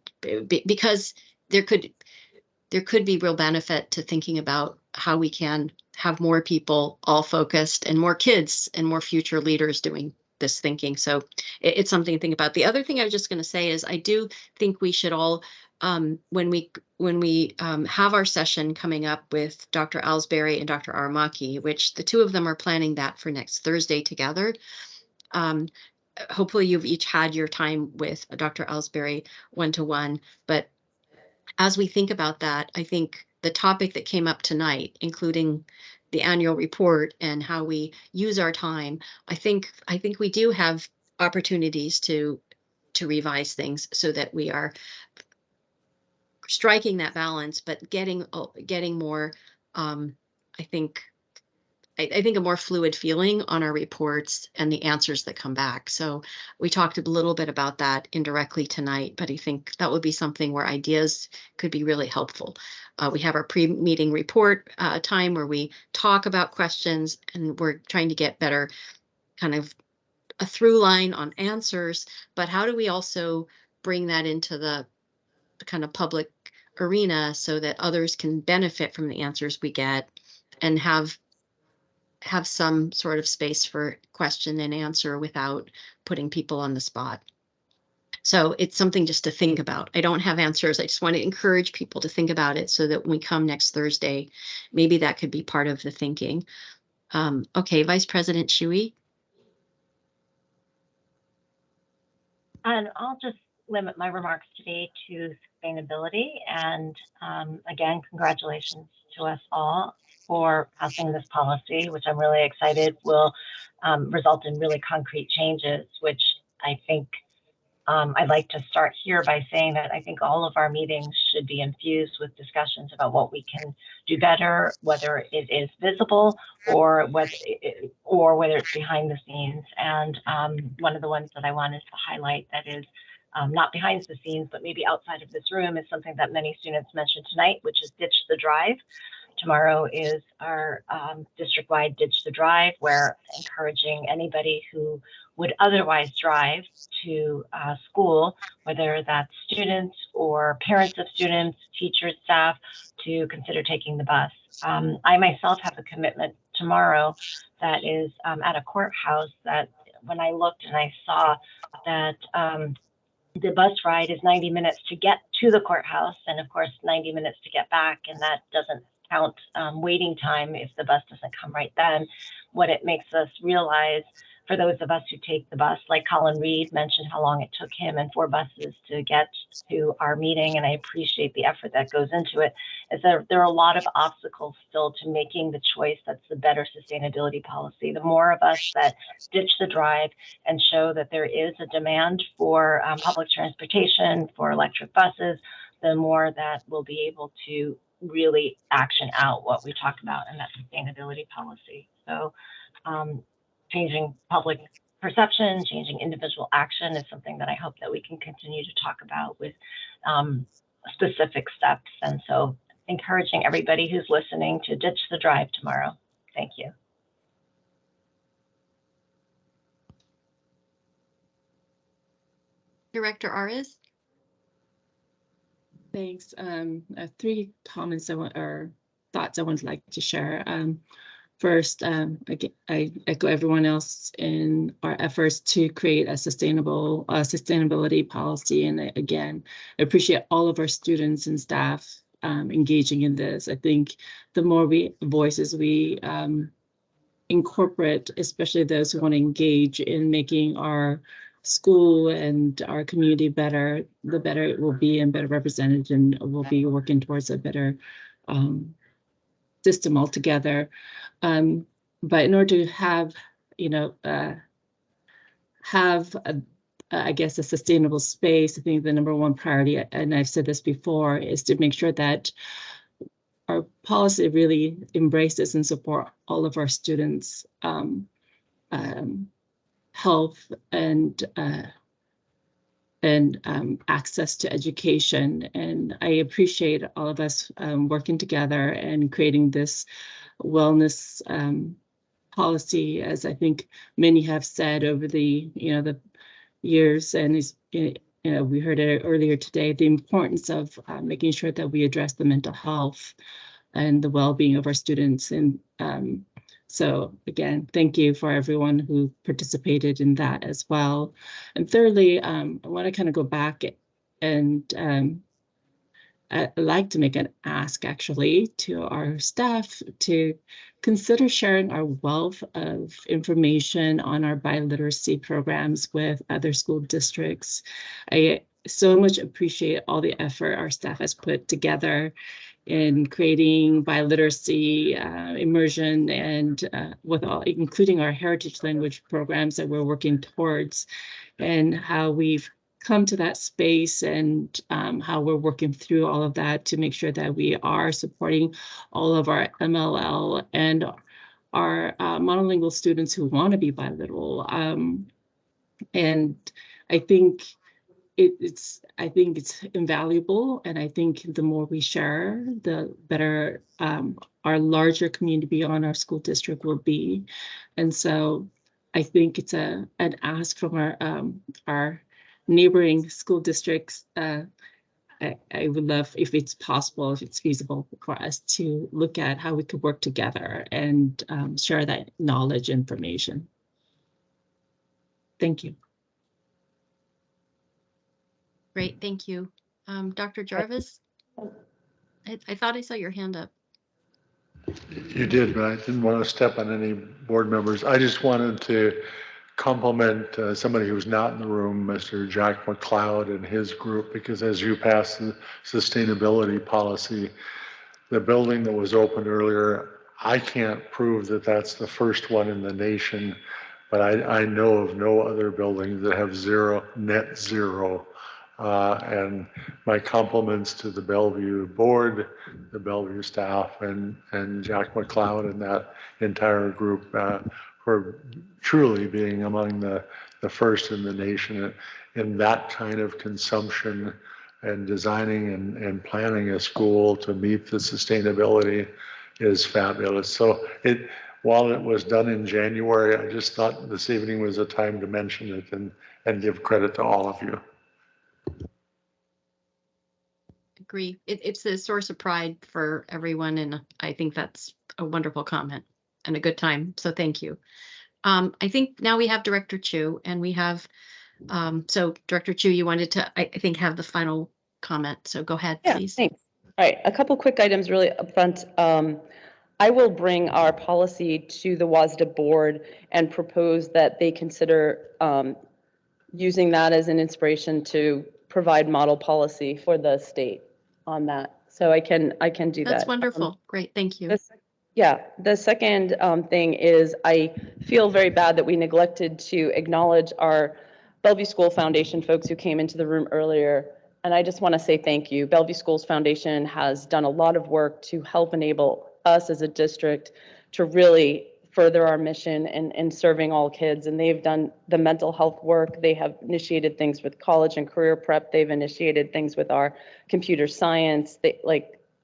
because there could be real benefit to thinking about how we can have more people all focused and more kids and more future leaders doing this thinking. So it's something to think about. The other thing I was just going to say is I do think we should all, when we have our session coming up with Dr. Alsbury and Dr. Aramaki, which the two of them are planning that for next Thursday together. Hopefully you've each had your time with Dr. Alsbury one-to-one, but as we think about that, I think the topic that came up tonight, including the annual report and how we use our time, I think we do have opportunities to revise things so that we are striking that balance, but getting more, I think a more fluid feeling on our reports and the answers that come back. So we talked a little bit about that indirectly tonight, but I think that would be something where ideas could be really helpful. We have our pre-meeting report time where we talk about questions, and we're trying to get better kind of a through line on answers, but how do we also bring that into the kind of public arena so that others can benefit from the answers we get and have some sort of space for question and answer without putting people on the spot. So it's something just to think about. I don't have answers. I just want to encourage people to think about it so that when we come next Thursday, maybe that could be part of the thinking. Okay, Vice President Shuey. And I'll just limit my remarks today to sustainability. And again, congratulations to us all. for passing this policy, which I'm really excited will result in really concrete changes, which I think I'd like to start here by saying that I think all of our meetings should be infused with discussions about what we can do better, whether it is visible or whether it's behind the scenes. And one of the ones that I wanted to highlight that is not behind the scenes, but maybe outside of this room, is something that many students mentioned tonight, which is Ditch the Drive. Tomorrow is our district-wide Ditch the Drive. We're encouraging anybody who would otherwise drive to school, whether that's students or parents of students, teachers, staff, to consider taking the bus. I myself have a commitment tomorrow that is at a courthouse that when I looked and I saw that the bus ride is 90 minutes to get to the courthouse and of course 90 minutes to get back, and that doesn't count waiting time if the bus doesn't come right then. What it makes us realize, for those of us who take the bus, like Colin Reed mentioned how long it took him and 4 buses to get to our meeting, and I appreciate the effort that goes into it, is that there are a lot of obstacles still to making the choice that's the better sustainability policy. The more of us that ditch the drive and show that there is a demand for public transportation, for electric buses, the more that we'll be able to really action out what we talk about in that sustainability policy. So changing public perception, changing individual action is something that I hope that we can continue to talk about with specific steps. And so encouraging everybody who's listening to ditch the drive tomorrow. Thank you. Director Arias? Thanks. 3 comments or thoughts I would like to share. First, I echo everyone else in our efforts to create a sustainability policy. And again, I appreciate all of our students and staff engaging in this. I think the more voices we incorporate, especially those who want to engage in making our school and our community better, the better it will be and better represented, and we'll be working towards a better system altogether. But in order to have, I guess, a sustainable space, I think the number one priority, and I've said this before, is to make sure that our policy really embraces and support all of our students' health and access to education. And I appreciate all of us working together and creating this wellness policy, as I think many have said over the the years, and we heard it earlier today, the importance of making sure that we address the mental health and the well-being of our students. And so again, thank you for everyone who participated in that as well. And thirdly, I want to kind of go back and I'd like to make an ask actually to our staff to consider sharing our wealth of information on our biliteracy programs with other school districts. I so much appreciate all the effort our staff has put together in creating biliteracy immersion and including our heritage language programs that we're working towards, and how we've come to that space and how we're working through all of that to make sure that we are supporting all of our MLL and our monolingual students who want to be bilingual. And I think it's invaluable, and I think the more we share, the better our larger community beyond our school district will be. And so I think it's an ask from our neighboring school districts. I would love, if it's possible, if it's feasible for us to look at how we could work together and share that knowledge information. Thank you. Great, thank you. Dr. Jarvis? I thought I saw your hand up. You did, but I didn't want to step on any board members. I just wanted to compliment somebody who's not in the room, Mr. Jack McLeod and his group, because as you passed the sustainability policy, the building that was opened earlier I can't prove that that's the first one in the nation, but I know of no other buildings that have net zero. And my compliments to the Bellevue board, the Bellevue staff, and Jack McLeod and that entire group for truly being among the first in the nation in that kind of consumption and designing and planning a school to meet the sustainability is fabulous. So while it was done in January, I just thought this evening was a time to mention it and give credit to all of you. Agree. It's a source of pride for everyone, and I think that's a wonderful comment and a good time. So thank you. I think now we have Director Chu, and we have, so Director Chu, you wanted to, I think, have the final comment. So go ahead, please. Thanks. All right, a couple quick items really upfront. I will bring our policy to the WASDA board and propose that they consider using that as an inspiration to provide model policy for the state on that. So I can do that. That's wonderful. Great, thank you. The second thing is I feel very bad that we neglected to acknowledge our Bellevue School Foundation folks who came into the room earlier. And I just want to say thank you. Bellevue Schools Foundation has done a lot of work to help enable us as a district to really further our mission in serving all kids. And they've done the mental health work. They have initiated things with college and career prep. They've initiated things with our computer science.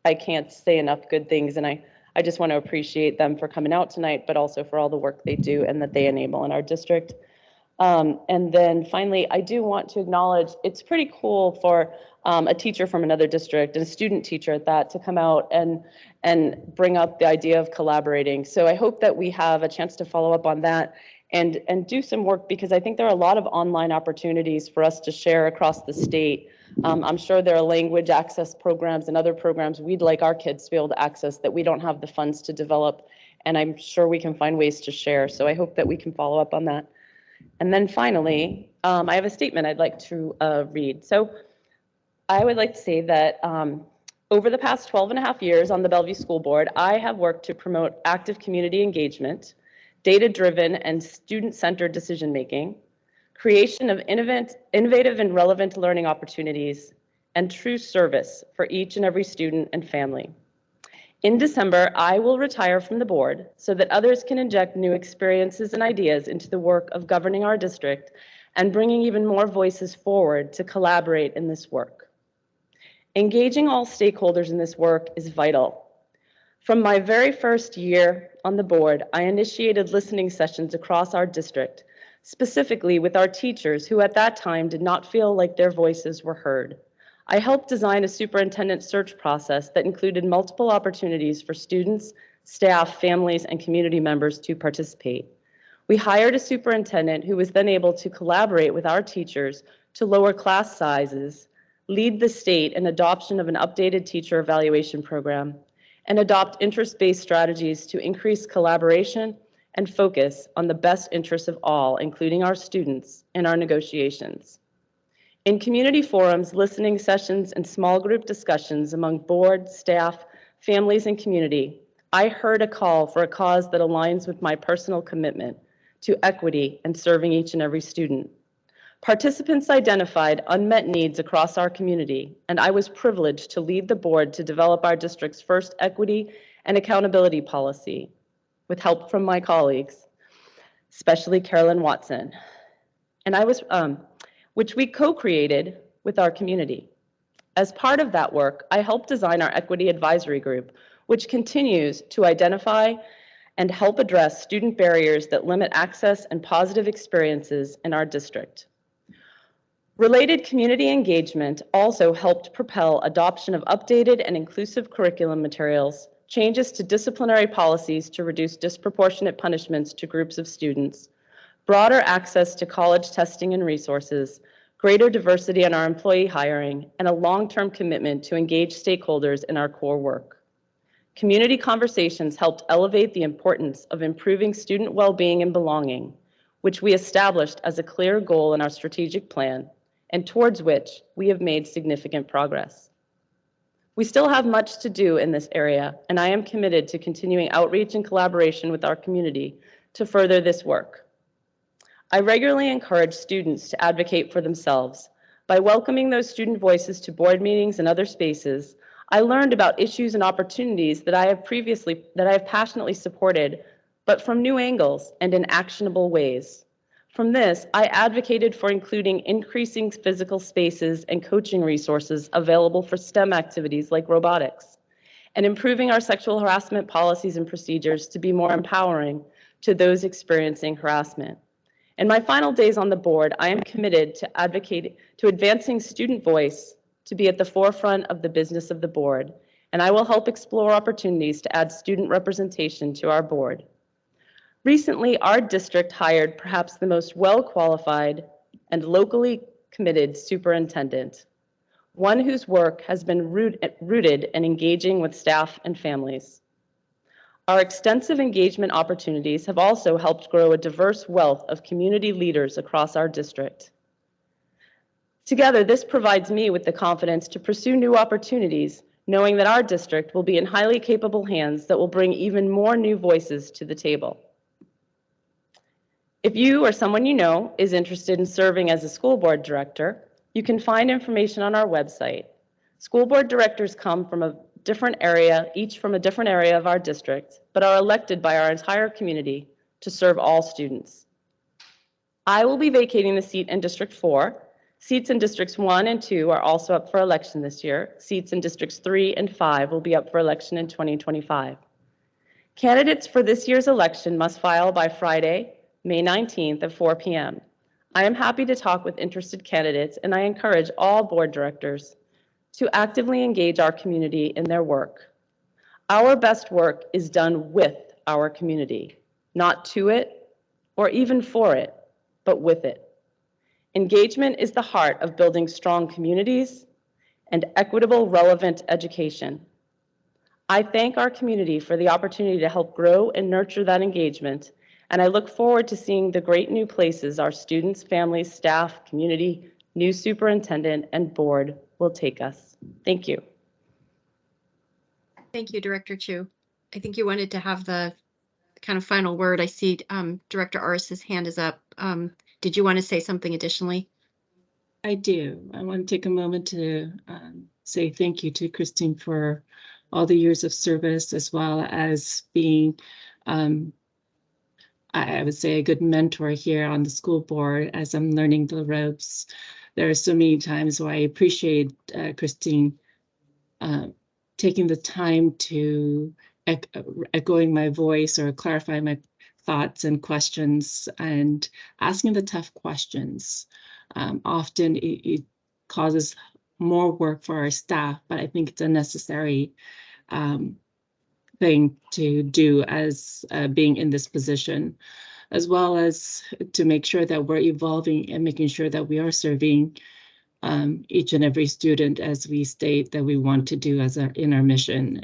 I can't say enough good things. And I just want to appreciate them for coming out tonight, but also for all the work they do and that they enable in our district. And then finally, I do want to acknowledge it's pretty cool for a teacher from another district and a student teacher at that to come out and bring up the idea of collaborating. So I hope that we have a chance to follow up on that and do some work, because I think there are a lot of online opportunities for us to share across the state. I'm sure there are language access programs and other programs we'd like our kids to be able to access that we don't have the funds to develop. And I'm sure we can find ways to share. So I hope that we can follow up on that. And then finally, I have a statement I'd like to read. So I would like to say that over the past 12 and a half years on the Bellevue School Board, I have worked to promote active community engagement, data-driven and student-centered decision-making, creation of innovative and relevant learning opportunities, and true service for each and every student and family. In December, I will retire from the board so that others can inject new experiences and ideas into the work of governing our district and bringing even more voices forward to collaborate in this work. Engaging all stakeholders in this work is vital. From my very first year on the board, I initiated listening sessions across our district, specifically with our teachers who at that time did not feel like their voices were heard. I helped design a superintendent search process that included multiple opportunities for students, staff, families, and community members to participate. We hired a superintendent who was then able to collaborate with our teachers to lower class sizes, lead the state in adoption of an updated teacher evaluation program, and adopt interest-based strategies to increase collaboration and focus on the best interests of all, including our students, in our negotiations. In community forums, listening sessions, and small group discussions among board, staff, families, and community, I heard a call for a cause that aligns with my personal commitment to equity and serving each and every student. Participants identified unmet needs across our community, and I was privileged to lead the board to develop our district's first equity and accountability policy with help from my colleagues, especially Carolyn Watson. And which we co-created with our community. As part of that work, I helped design our Equity Advisory Group, which continues to identify and help address student barriers that limit access and positive experiences in our district. Related community engagement also helped propel adoption of updated and inclusive curriculum materials, changes to disciplinary policies to reduce disproportionate punishments to groups of students, broader access to college testing and resources, greater diversity in our employee hiring, and a long-term commitment to engage stakeholders in our core work. Community conversations helped elevate the importance of improving student well-being and belonging, which we established as a clear goal in our strategic plan, and towards which we have made significant progress. We still have much to do in this area, and I am committed to continuing outreach and collaboration with our community to further this work. I regularly encourage students to advocate for themselves. By welcoming those student voices to board meetings and other spaces, I learned about issues and opportunities that I have passionately supported, but from new angles and in actionable ways. From this, I advocated for including increasing physical spaces and coaching resources available for STEM activities like robotics, and improving our sexual harassment policies and procedures to be more empowering to those experiencing harassment. In my final days on the board, I am committed to advancing student voice to be at the forefront of the business of the board, and I will help explore opportunities to add student representation to our board. Recently, our district hired perhaps the most well-qualified and locally committed superintendent, one whose work has been rooted in engaging with staff and families. Our extensive engagement opportunities have also helped grow a diverse wealth of community leaders across our district. Together, this provides me with the confidence to pursue new opportunities, knowing that our district will be in highly capable hands that will bring even more new voices to the table. If you or someone you know is interested in serving as a school board director, you can find information on our website. School board directors come from a different area, each from a different area of our district, but are elected by our entire community to serve all students. I will be vacating the seat in District 4. Seats in Districts 1 and 2 are also up for election this year. Seats in Districts 3 and 5 will be up for election in 2025. Candidates for this year's election must file by Friday, May 19th at 4 p.m. I am happy to talk with interested candidates, and I encourage all board directors to actively engage our community in their work. Our best work is done with our community, not to it or even for it, but with it. Engagement is the heart of building strong communities and equitable, relevant education. I thank our community for the opportunity to help grow and nurture that engagement, and I look forward to seeing the great new places our students, families, staff, community, new superintendent, and board will take us. Thank you. Thank you, Director Chu. I think you wanted to have the kind of final word. I see Director Aris's hand is up. Did you want to say something additionally? I do. I want to take a moment to say thank you to Christine for all the years of service, as well as being, I would say, a good mentor here on the school board as I'm learning the ropes. There are so many times where I appreciate Christine taking the time to echoing my voice or clarifying my thoughts and questions and asking the tough questions. Often it causes more work for our staff, but I think it's a necessary thing to do as being in this position, as well as to make sure that we're evolving and making sure that we are serving each and every student as we state that we want to do in our mission.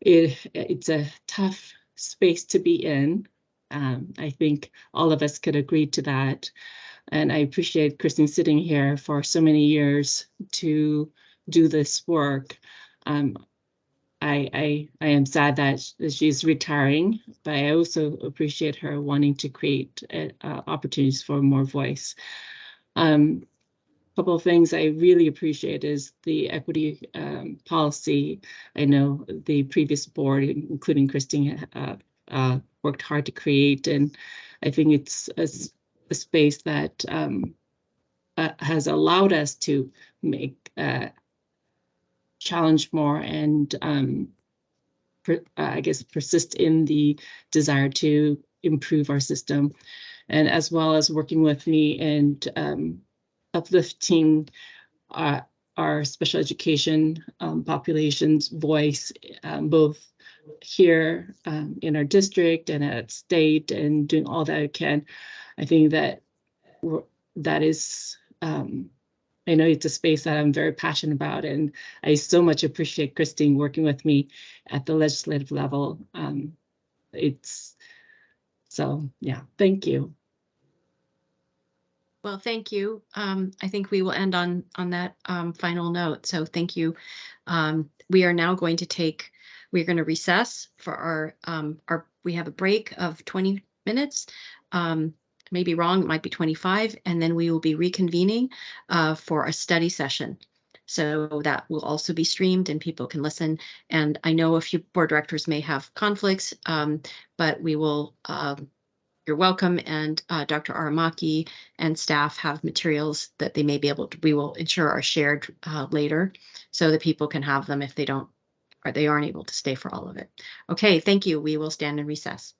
It's a tough space to be in. I think all of us could agree to that. And I appreciate Christine sitting here for so many years to do this work. I am sad that she's retiring, but I also appreciate her wanting to create opportunities for more voice. Couple of things I really appreciate is the equity policy. I know the previous board, including Christine, worked hard to create, and I think it's a space that has allowed us to make challenge more and I guess persist in the desire to improve our system, and as well as working with me and uplifting our special education population's voice, both here in our district and at state, and doing all that I can. I think that that is, I know it's a space that I'm very passionate about, and I so much appreciate Christine working with me at the legislative level. So yeah, thank you. Well, thank you. I think we will end on that final note. So thank you. We are now going to we're going to recess for we have a break of 20 minutes. Maybe wrong, it might be 25, and then we will be reconvening for a study session. So that will also be streamed and people can listen. And I know a few board directors may have conflicts, but we will you're welcome, and Dr. Aramaki and staff have materials that they may be able to, we will ensure are shared later so that people can have them if they don't, or they aren't able to stay for all of it. Okay, thank you. We will stand in recess.